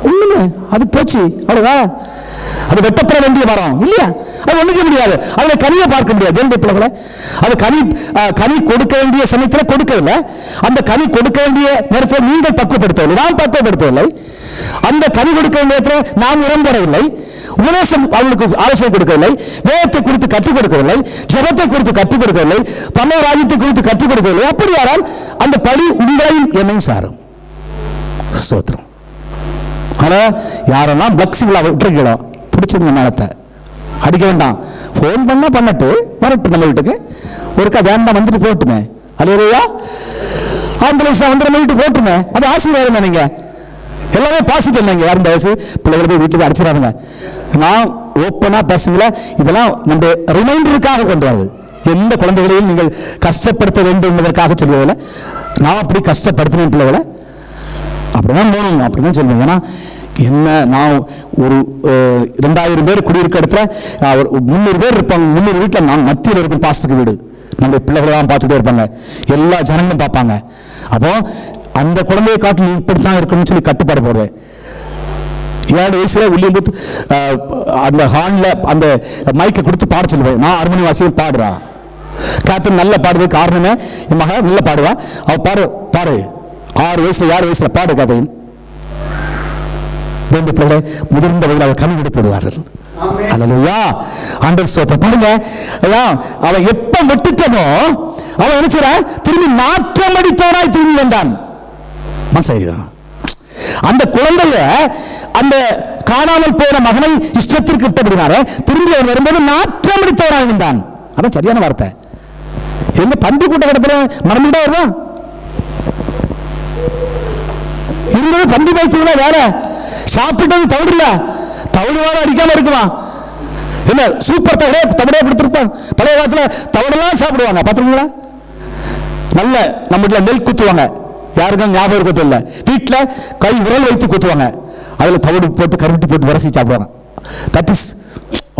ஒண்ணுமே அது போச்சு அவ்வளவுதான், அது வெட்டப்பட வேண்டிய மரம் இல்லையா? அது ஒண்ணு செய்ய முடியாது, அதுல கனியை பார்க்க முடியாது. என்னுடைய பிள்ளைகளை அது கனி கொடுக்க வேண்டிய சமயத்தில் கொடுக்கவில்லை, அந்த கனி கொடுக்க வேண்டிய நேரத்தில் நீங்கள் பக்குவப்படுத்தவில்லை, நான் பக்குவப்படுத்தவில்லை. அந்த கனி கொடுக்க வேண்டிய நேரத்தில் நாம் உடன்படவில்லை, உபதேசம் அவளுக்கு ஆலோசனை கொடுக்கவில்லை, வேதத்தை குறித்து கற்றுக் கொடுக்கவில்லை, ஜபத்தை குறித்து கற்றுக் கொடுக்கவில்லை, பரலோக ராஜ்யத்தை குறித்து கற்றுக் கொடுக்கவில்லை. அப்படியானால் அந்த பழி உங்களையும் என்னையும் சாரும். ஸ்தோத்திரம். ஆனா யாரெல்லாம் பிளக்சிபிளா விட்டுருக்கீங்களோ பிடிச்சிருந்த நேரத்தை அடிக்க வேண்டாம், போன் பண்ணா பண்ணட்டு வரட்டு, நம்ம வீட்டுக்கு ஒருக்கா வேண்டாம் வந்துட்டு போட்டுமே, அல்லையா ஆம்புலன்ஸ் வந்து நம்ம வீட்டுக்கு போட்டுமே, அது ஆசீர்வாதம். நீங்க எல்லாமே பாசிட்டிவ் இல்லைங்க. யாரும் தயவுசு பிள்ளைகளை போய் வீட்டுக்கு அடிச்சிடாதுங்க. நான் ஓப்பனா பேசுங்கள, இதெல்லாம் நம்ம ரிமைண்டருக்காக கொண்டு வருது. எந்த குழந்தைகளையும் நீங்கள் கஷ்டப்படுத்த வேண்டும் என்பதற்காக சொல்லுவதில்லை. நான் அப்படி கஷ்டப்படுத்தினேன் பிள்ளைகளை, அப்படிதான் போகணும் அப்படிதான் சொல்லுவேன். ஏன்னா என்ன, நான் ஒரு 2000 பேர் குடியிருக்க இடத்துல 300 பேர் இருப்பாங்க. 300 வீட்டில் நான் மத்தியில் இருக்கும் பாஸ்துக்கு வீடு, நம்ம பிள்ளைகளை தான் பார்த்துட்டே இருப்பாங்க, எல்லா ஜனங்களும் பார்ப்பாங்க. அப்போ அந்த குழந்தையை காட்டு நீ இப்படித்தான் இருக்கணும்னு சொல்லி கட்டுப்பாடு போடுவேன். 7 வயசுல உள்ளிருந்து அந்த ஹார்ன்ல அந்த மைக்கை கொடுத்து பாட சொல்லுவேன். நான் அருமணி வாசிகள் பாடுறா, காத்து நல்ல பாடுறது காரணமே என் மகன் நல்ல பாடுவா, அவ பாடு பாடு 6 வயசுல 7 வயசுல பாடு கதையும் முதிர்ந்த வகையில் அவர் கனி விட்டு போடுவார்கள். அல்லேலூயா. ஆண்டவர் ஸ்தோத்திரம். பாருங்க, அவன் எப்ப விட்டுட்டனோ அவன் நினைச்சா திரும்பி நாற்றம் அடித்தவனாய் திரும்பி வந்தான். அந்த குழந்தைய அந்த காணாமல் போன மகனை இஷ்டத்திற்கு விட்டபடினால திரும்பி அவன் வரும்போது நாற்றம் அடித்தவனாய் வந்தான். அதான் சரியான வார்த்தை. எங்க பன்றி கூட்ட இடத்துல மறந்துட்டா வருவான், இருந்தது பன்றி பயிற்சிகள வேற, சாப்பிட்டது தவிர தவிடு வேற அடிக்காம இருக்குவான். என்ன சூப்பர் தவிடே கொடுத்துருப்பான். பழைய காலத்துல தவிடெல்லாம் சாப்பிடுவாங்க பாத்துருங்களா? நல்ல நம்ம வீட்டுல நெல் குத்துவாங்க, யாருக்கும் ஞாபகம் இருக்கிறது இல்லை. வீட்டுல கை விரல் வைத்து குத்துவாங்க, அதுல தவிடு போட்டு கருவிட்டு போட்டு வரசி சாப்பிடுவாங்க. தட் இஸ்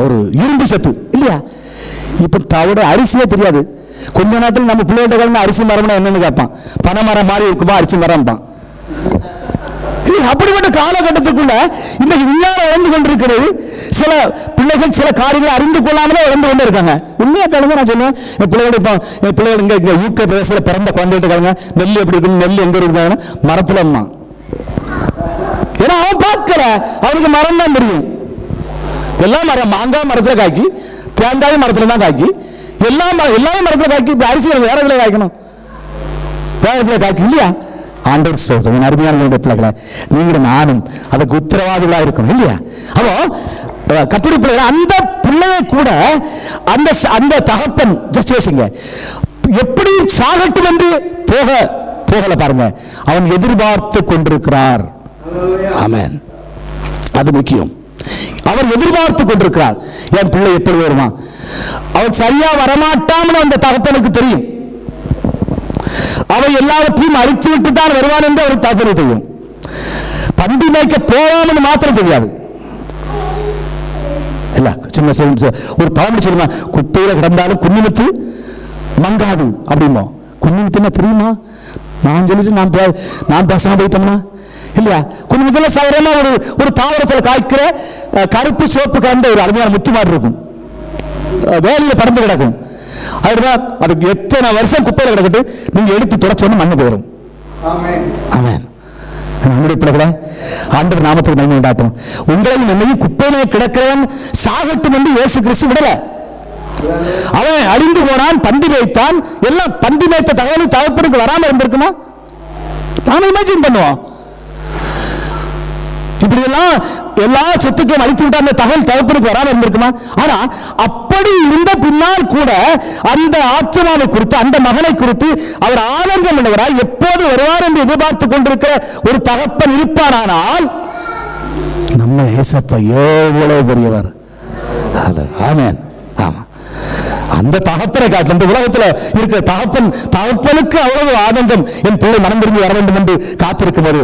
ஒரு இரும்பு சத்து இல்லையா? இப்ப தவிட அரிசியே தெரியாது. கொஞ்ச நேரத்தில் நம்ம பிள்ளைகிட்ட அரிசி மரம்னா என்னன்னு கேட்பான். பனை மரம் மாதிரி இருக்குமா அரிசி மரம்பான். அப்படிப்பட்ட காலகட்டத்துக்குள்ள இன்னைக்கு விஞ்ஞானம் இழந்து கொண்டிருக்கிறது. சில பிள்ளைகள் சில காரியங்களை அறிந்து கொள்ளாமலே இழந்து கொண்டு இருக்காங்க. உண்மையா கலந்து நான் சொல்லுவேன், என் பிள்ளைகள் இங்க யூகே பிரதேசத்தில் பிறந்த குழந்தைகிட்ட கலங்க, நெல் எப்படி இருக்கு, நெல் எங்க இருக்குதாங்க, மரத்துல அம்மா. ஏன்னா அவன் பார்க்கல, அவனுக்கு மரம் தான் தெரியும். எல்லாம் மரம், மாங்காய் மரத்துல காய்க்கி, தேங்காயும் மரத்துல தான் காய்க்கு, எல்லாமே மரத்துல காய்க்கு. இப்ப அரிசி வேற இடத்துல காய்க்கணும், வேற இடத்துல காய்க்கு இல்லையா? ஆண்டவர் சொல்றேன், அருமையான பிள்ளைகளை, நீங்களும் நானும் அதுக்கு உத்தரவாதிகளா இருக்கணும் இல்லையா? அப்போ கர்த்தருடைய பிள்ளைகள், அந்த பிள்ளையை கூட அந்த தகப்பன் ஜஸ்ட் யோசிங்க, எப்படி சாகட்டும் என்று போகல பாருங்க, அவன் எதிர்பார்த்து கொண்டிருக்கிறார். ஆமென். அது முக்கியம். அவர் எதிர்பார்த்து கொண்டிருக்கிறார். என் பிள்ளை எப்படி வருமா? அவன் சரியா வரமாட்டான்னு அந்த தகப்பனுக்கு தெரியும். அவன் எல்லாவற்றையும் அழித்து விட்டு தான் வருவான் என்று அவர் தகப்பனுக்கு தெரியும். பண்டி மேய்க்க போவான்னு மாத்திரம் தெரியாது. இல்ல சின்ன ஒரு பழமொழி சொல்லுமா, குப்பையில கிடந்தாலும் குன்னிமுத்து மங்காது அப்படிமோ. குன்னிமுத்து என்ன தெரியுமா? நான் சொல்லிட்டு நான் பேசாம போயிட்டோம்னா இல்லையா? குன்னிமுத்துல சாதாரண ஒரு தாவரத்தில் காய்க்கிற கருப்பு சோப்பு கலந்த ஒரு அருமையான முத்து மாதிரி இருக்கும், வேலையில பறந்து கிடக்கும். அதுக்கு எத்தனை வருஷம் குப்பையில கிடக்கட்டு, நீங்க எடுத்து தொடச்சோன்னு மண்ணு போயிடும். ஆமென். நம்முடைய பிள்ளைகளை ஆண்டவர் நாமத்துக்கு மகிமை உண்டாட்டும். உங்களையும் என்னையும் குப்பையிலே கிடக்கிறவன் சாகட்டும் என்று இயேசு கிறிஸ்து விடல. அவன் அழிந்து போனான், பண்டி மேய்த்தான். எல்லாம் பண்டி மேய்த்த தகவல் தகப்பனுக்கு வராம இருந்திருக்குமா? நாம இமேஜின் பண்ணுவோம். இப்படி எல்லாம் எல்லா சொத்துக்களும் அழித்து விட்டு அந்த தகவல் தகப்பனுக்கு வராம இருந்திருக்குமா? ஆனா அப்படி இருந்த பின்னால் கூட அந்த ஆத்மாவை குறித்து, அந்த மகனை குறித்து அவர் ஆனந்தம் உள்ளவராய் எப்போது வருவார் என்று எதிர்பார்த்து கொண்டிருக்கிற ஒரு தகப்பன் இருப்பாரானால், நம்ம ஏசப்பா எவ்வளவு பெரியவர். ஆமென். ஆமா, அந்த தகப்பனை காட்டில் இந்த உலகத்தில் இருக்கிற தகப்பனுக்கு அவ்வளவு ஆனந்தம், என் பிள்ளை மனம் திரும்பி வர வேண்டும் என்று காத்திருக்கும்போது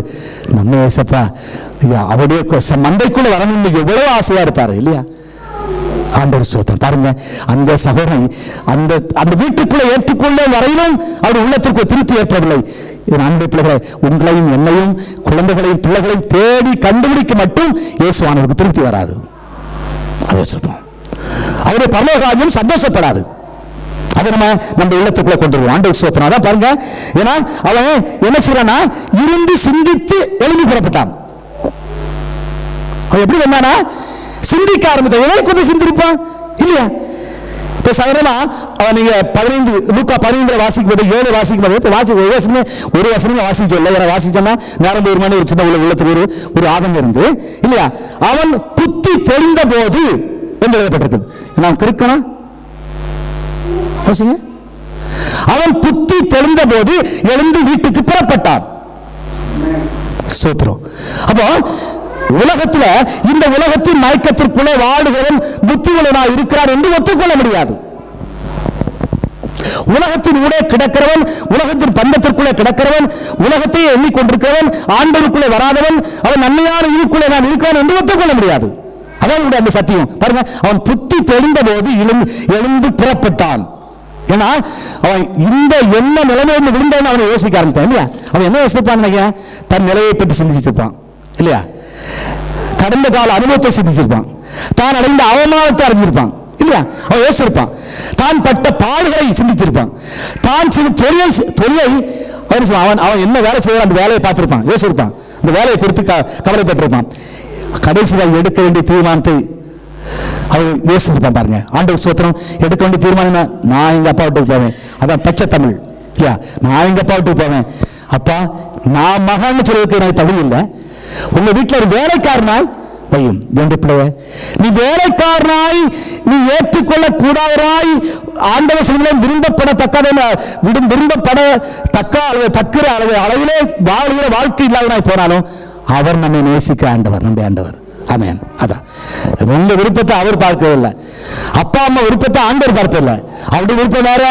நம்ம ஏசப்பா அவருடைய மந்தைக்குள்ள வரணும் எவ்வளவு ஆசையா இருப்பாரு இல்லையா? ஆண்டவர் சோதனை பாருங்க, அந்த சகோதரி அந்த வீட்டுக்குள்ள ஏற்றுக்கொள்ள வரையிலும் அவர் உள்ளத்திற்கு திருப்தி ஏற்படவில்லை. அன்பு பிள்ளைகளை, உங்களையும் என்னையும் குழந்தைகளையும் பிள்ளைகளையும் தேடி கண்டுபிடிக்க மட்டும் இயேசுவானவருக்கு திருப்தி வராது. அதை சொல்றோம். அவருடைய பரலோக ராஜ்யம் சந்தோஷப்படாது. அதை நம்ம உள்ளத்துக்குள்ள கொண்டு வருவோம். ஆண்டவர் சோதனை அதான் பாருங்க. ஏன்னா அவன் என்ன செய்யறானா, இருந்து சிந்தித்து எழுதி புறப்பட்டான். அவன் எப்படி வந்தானா, சிந்திக்க ஆரம்பித்தான். கொஞ்சம் சிந்திருப்பான் இல்லையா? இப்ப சாதாரணமா அவன் நீங்க 15 லூக்கா 15 வாசிக்கும் போது 7 வாசிக்கும் போது ஒரு வசனமே வாசிச்சு இல்லை, வேற வாசிச்சோம்னா நேரம் ஒரு மணி ஒரு சின்ன உள்ளத்துக்கு ஒரு ஆதங்கம் இருந்து இல்லையா? அவன் புத்தி தெளிந்த போது என்று எழுதப்பட்டிருக்குது. நான் கிறுக்கனா? அவன் புத்தி தெளிந்த போது எழுந்து வீட்டுக்கு புறப்பட்டான். சோத்திரம். அப்போ உலகத்தில் இந்த உலகத்தின் மயக்கத்திற்குள்ளே வாழுகிறவன் புத்தியுள்ளவனாய் இருக்கிறான் என்று ஒத்துக்கொள்ள முடியாது. உலகத்தின் ஊடே கிடக்கிறவன், உலகத்தின் பந்தத்திற்குள்ளே கிடக்கிறவன், உலகத்தை எண்ணிக்கொண்டிருக்கிறவன், ஆண்டவருக்குள்ளே வராதவன், அவன் நன்மையான இதுக்குள்ளே நான் இருக்கிறான் என்று ஒத்துக்கொள்ள முடியாது. அதான் அந்த சத்தியம் பாருங்க. அவன் புத்தி தெளிந்த போது எழுந்து புறப்பட்டான். ஏன்னா அவன் இந்த என்ன நிலைமையில விழுந்தவன் அவனை யோசிக்க ஆரம்பித்தான் இல்லையா? அவன் என்ன யோசிப்பான் நினைக்க? தன் நிலையை பற்றி சிந்திச்சிருப்பான் இல்லையா? கடந்த கால அனுபவத்தை சிந்திச்சிருப்பான், தான் அடைந்த அவமானத்தை அறிஞ்சிருப்பான் இல்லையா? அவன் யோசிச்சிருப்பான், தான் பட்ட பாடுகளை சிந்திச்சிருப்பான், தான் தொழிலை அவன் என்ன வேலை செய்ய அந்த வேலையை பார்த்திருப்பான், யோசிச்சிருப்பான், இந்த வேலையை குறித்து கவலைப்பட்டிருப்பான். கடைசியாக எடுக்க வேண்டிய தீர்மானத்தை அவர் யோசிச்சிருப்பான். பாருங்க, ஆண்டவர் சோத்திரம். எடுக்க வேண்டிய தீர்மானம், நான் எங்க அப்பா வீட்டுக்கு போவேன். அதான் பச்சை தமிழ் இல்லையா? நான் எங்க அப்பா வீட்டுக்கு போவேன். அப்பா, நான் மகன் சொல்றதுக்கு எனக்கு தகுதி இல்லை. உங்க வீட்டில் ஒரு வேலைக்காரனாய் வையும். என்று பிள்ளைய, நீ வேலைக்காரனாய் நீ ஏற்றுக்கொள்ள கூடாதராய் ஆண்டவர் சொல்லுங்கள், விரும்பப்படத்தக்க அல்லது தக்கிற அளவிலே வாழ்கிற வாழ்க்கை இல்லாதவனாய் போனாலும் அவர் நம்மை நேசிக்கிற ஆண்டவர், நம்முடைய ஆண்டவர். ஆமென். அதான் உங்க விருப்பத்தை அவர் பார்க்கவில்லை, அப்பா அம்மா விருப்பத்தை ஆண்டவர் பார்க்கவில்லை. அவருடைய விருப்பம் வேற,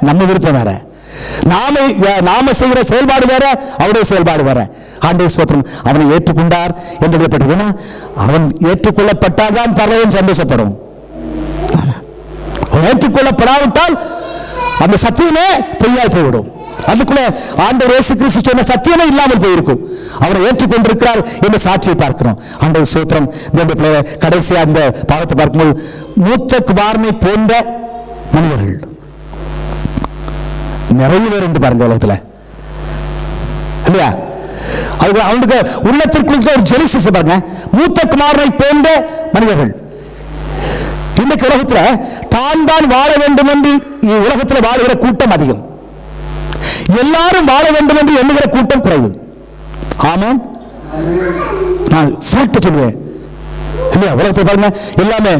நம்ம விருப்பம் வேற. நாம செய்கிற செயல்பாடு வேற, அவருடைய செயல்பாடு வேற. ஆண்டவர் ஸ்தோத்திரம். அவனை ஏற்றுக்கொண்டார் என்று எழுதப்பட்டிருக்குன்னா, அவன் ஏற்றுக்கொள்ளப்பட்டால்தான் பரலோகம் சந்தோஷப்படும். ஏற்றுக்கொள்ளப்படாவிட்டால் அந்த சத்தியமே பொய்யாய் போய்விடும். அதுக்குள்ள ஆண்டவர் இயேசு கிறிஸ்து சொன்ன சத்தியமே இல்லாமல் போயிருக்கும். அவரை ஏற்றுக்கொண்டிருக்கிறார் என்ற சாட்சியை பார்க்கிறோம். ஆண்டவர் ஸ்தோத்திரம். கடைசியா அந்த பாவத்தை பார்க்கும்போது, மூத்த குமாரனை போன்ற மனிதர்கள் நிறைய பேர் என்று பாருங்க உலகத்துல இல்லையா? அவனுக்கு உள்ளத்திற்குள்ள ஒரு ஜெலிசஸ் பாருங்க. மூத்த குமாரனை போன்ற மனிதர்கள் இன்னைக்கு உலகத்துல தான் தான் வாழ வேண்டும் என்று உலகத்தில் வாழுகிற கூட்டம் அதிகம், எல்லாரும் வாழ வேண்டும் என்று எண்ணுகிற கூட்டம் குறைவு. ஆமாம், நான் ஃபேக்ட் சொல்லுவேன் இல்லையா? உலகத்தை பாருங்க, எல்லாமே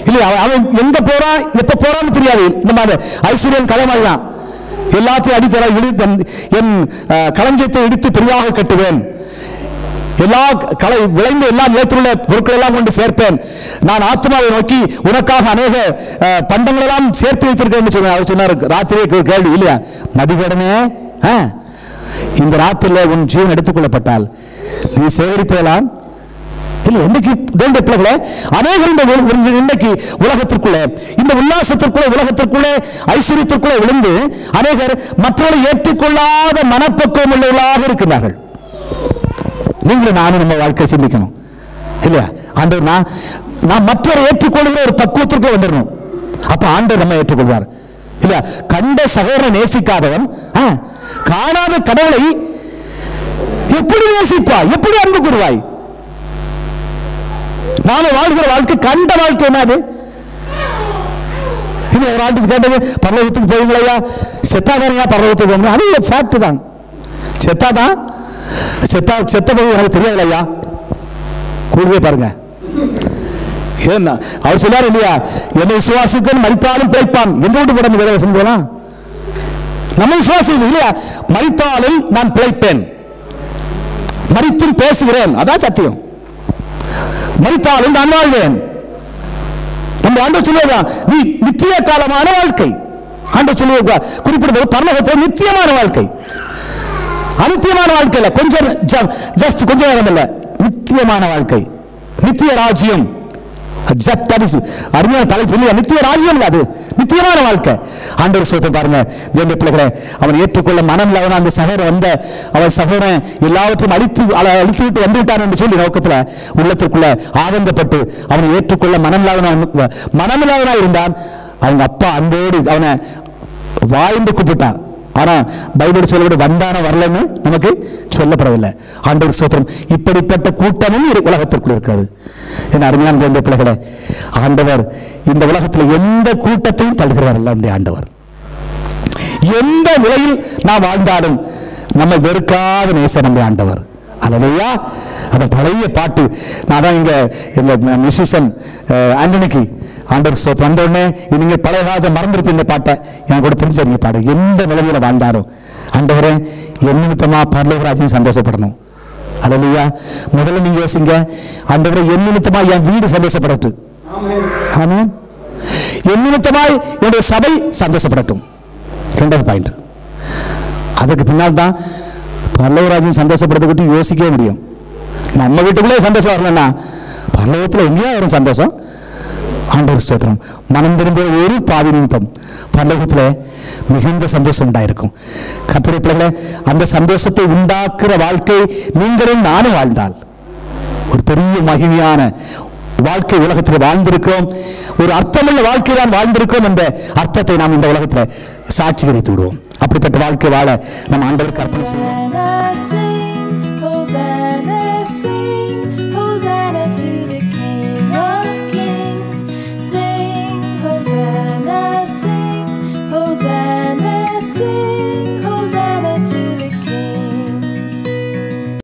இல்லையா, அவன் எங்க போறான் எப்ப போறான்னு தெரியாது. இந்த மாதிரி ஐஸ்வர்யன் கதை மாதிரி தான், எல்லாத்தையும் அடித்தர என் களஞ்சியத்தை இடித்து பெரிதாக கட்டுவேன், எல்லா களை விளைந்த எல்லா நிலத்திலுள்ள பொருட்கள் எல்லாம் கொண்டு சேர்ப்பேன், நான் ஆத்மாவை நோக்கி உனக்காக அநேக பண்டங்கள் எல்லாம் சேர்த்து வைத்திருக்கேன் சொன்னார். அவர் சொன்னார் ராத்திரியே கேள்வி இல்லையா, மதிகடனே இந்த ராத்திரில உன் ஜீவன் எடுத்துக்கொள்ளப்பட்டால் நீ சேகரித்ததெல்லாம் இல்லை. இன்னைக்கு அநேகர் இன்னைக்கு உலகத்திற்குள்ளே, இந்த உல்லாசத்திற்குள்ளே, உலகத்திற்குள்ளே, ஐஸ்வர்யத்திற்குள்ளே விழுந்து அநேகர் மற்றவர்களை ஏற்றுக்கொள்ளாத மனப்பக்குவம் உள்ளவர்களாக இருக்கிறார்கள். நீங்களும் நானும் நம்ம வாழ்க்கை சிந்திக்கணும் இல்லையா? ஆண்டவர் நான் மற்றவரை ஏற்றுக்கொள்கிற ஒரு பக்குவத்திற்கு வந்துடணும். அப்ப ஆண்டவர் நம்ம ஏற்றுக்கொள்வார் இல்லையா? கண்ட சகோதரனை நேசிக்காதவன் காணாத கடவுளை எப்படி நேசிப்பாய், எப்படி அன்பு கூறுவாய்? நாம வாழ்கிற வாழ்க்கை கண்ட வாழ்க்கை என்னது? இது ஒரு ஆண்டுக்கு கேட்டது, பரலோகத்துக்கு போவீங்களா, செத்தாதானையா பரலோகத்துக்கு போகணும்? அது ஃபேக்ட் தான். செத்தாதான் செத்த போய் எனக்கு தெரியாதுல்லையா, கூடுதே பாருங்க. ஏன்னா அவர் சொல்லார் இல்லையா, என்னை விசுவாசிக்க மரித்தாலும் பிழைப்பான் என்று கொண்டு போட வேலை செஞ்சலாம். நம்ம விசுவாசிக்கிறது இல்லையா, மரித்தாலும் நான் பிழைப்பேன், மரித்தும் பேசுகிறேன், அதான் சத்தியம். மரித்தாலும் நான் வாழ்வேன். நம்ம ஆண்டவர் சொல்லுவதுதான் நீ நித்திய காலமான வாழ்க்கை. ஆண்டவர் சொல்லுவா குறிப்பிடும்போது பரலோகத்தில் நித்தியமான வாழ்க்கை, அநித்தியமான வாழ்க்கை இல்ல, கொஞ்சம் ஜஸ்ட் கொஞ்ச நேரம் இல்ல, நித்தியமான வாழ்க்கை, நித்திய ராஜ்யம். அருமையான தலைப்பு இல்லையா, நித்திய ராஜ்யம் இல்ல, அது நித்தியமான வாழ்க்கை. ஆண்டவர் சொல்ல பாருங்க, தேவனுடைய பிள்ளைகளை அவன் ஏற்றுக்கொள்ள மனம் இல்லாத அந்த சகோதரன் வந்த அவன் சகோதரன் எல்லாவற்றையும் அழித்து விட்டு வந்து விட்டான் என்று சொல்லி நோக்கத்தில் உள்ளத்திற்குள்ள ஆதங்கப்பட்டு அவனை ஏற்றுக்கொள்ள மனமில்லாதவனாக இருந்தான். அவங்க அப்பா அன்போடு அவனை வாழ்ந்து கூப்பிட்டான். ஆனா பைபிள் சொல்லப்பட வந்தான வரலன்னு நமக்கு சொல்லப்படவில்லை. ஆண்டவர் ஸ்தோத்திரம். இப்படிப்பட்ட கூட்டமும் உலகத்திற்குள் இருக்கிறது. என் அருமையான தேவனுடைய பிள்ளைகளே, ஆண்டவர் இந்த உலகத்தில் எந்த கூட்டத்தையும் தள்ளுகிறவர் அல்ல. நம்முடைய ஆண்டவர் எந்த நிலையில் நாம் வாழ்ந்தாலும் நம்மை வெறுக்காத நேசர் நம்முடைய ஆண்டவர். அல்லேலூயா. அந்த பழைய பாட்டு நான் தான் இங்க மியூசிஷியன் ஆண்டனிக்கு ஆண்டவர் ஸ்தோத்திரம் வந்த உடனே நீங்க பழைய காலத்தை மறந்துருப்பீங்க. இந்த பாட்டை என் கூட தெரிஞ்சறிங்க பாடு. எந்த நிலைமையில வாழ்ந்தாரும் ஆண்டவரே என் நிமித்தமா பரலோகராஜ்யம் சந்தோஷப்படணும். அல்லேலூயா. முதல்ல நீங்க யோசிங்க, ஆண்டவரே என் நிமித்தமா என் வீடு சந்தோஷப்படட்டும். ஆமென். என் நிமித்தமாய் என்னுடைய சபை சந்தோஷப்படட்டும். ரெண்டாவது பாயிண்ட். அதுக்கு பின்னால் தான் பரலோகராஜ்யம் சந்தோஷப்படுறதுக்கு யோசிக்கவே முடியும். நம்ம வீட்டுக்குள்ளே சந்தோஷம் வரலன்னா பரலோகத்தில் எங்கேயா வரும் சந்தோஷம்? ஆண்டவர் ஸ்தோத்திரம். மனம் திரும்பிய ஒரு பாவி நிமித்தம் பரலோகத்தில் மிகுந்த சந்தோஷம் உண்டாயிருக்கும். கர்த்தருடைய பிள்ளைகளே, அந்த சந்தோஷத்தை உண்டாக்குற வாழ்க்கை நீங்களும் நானும் வாழ்ந்தால் ஒரு பெரிய மகிமையான வாழ்க்கை உலகத்தில் வாழ்ந்திருக்கிறோம். ஒரு அர்த்தமுள்ள வாழ்க்கை தான் வாழ்ந்திருக்கிறோம் என்ற அர்த்தத்தை நாம் இந்த உலகத்தில் சாட்சிகரித்து விடுவோம். அப்படிப்பட்ட வாழ்க்கை வாழ நம்ம ஆண்டவருக்கு அர்ப்பணம் செய்வோம்.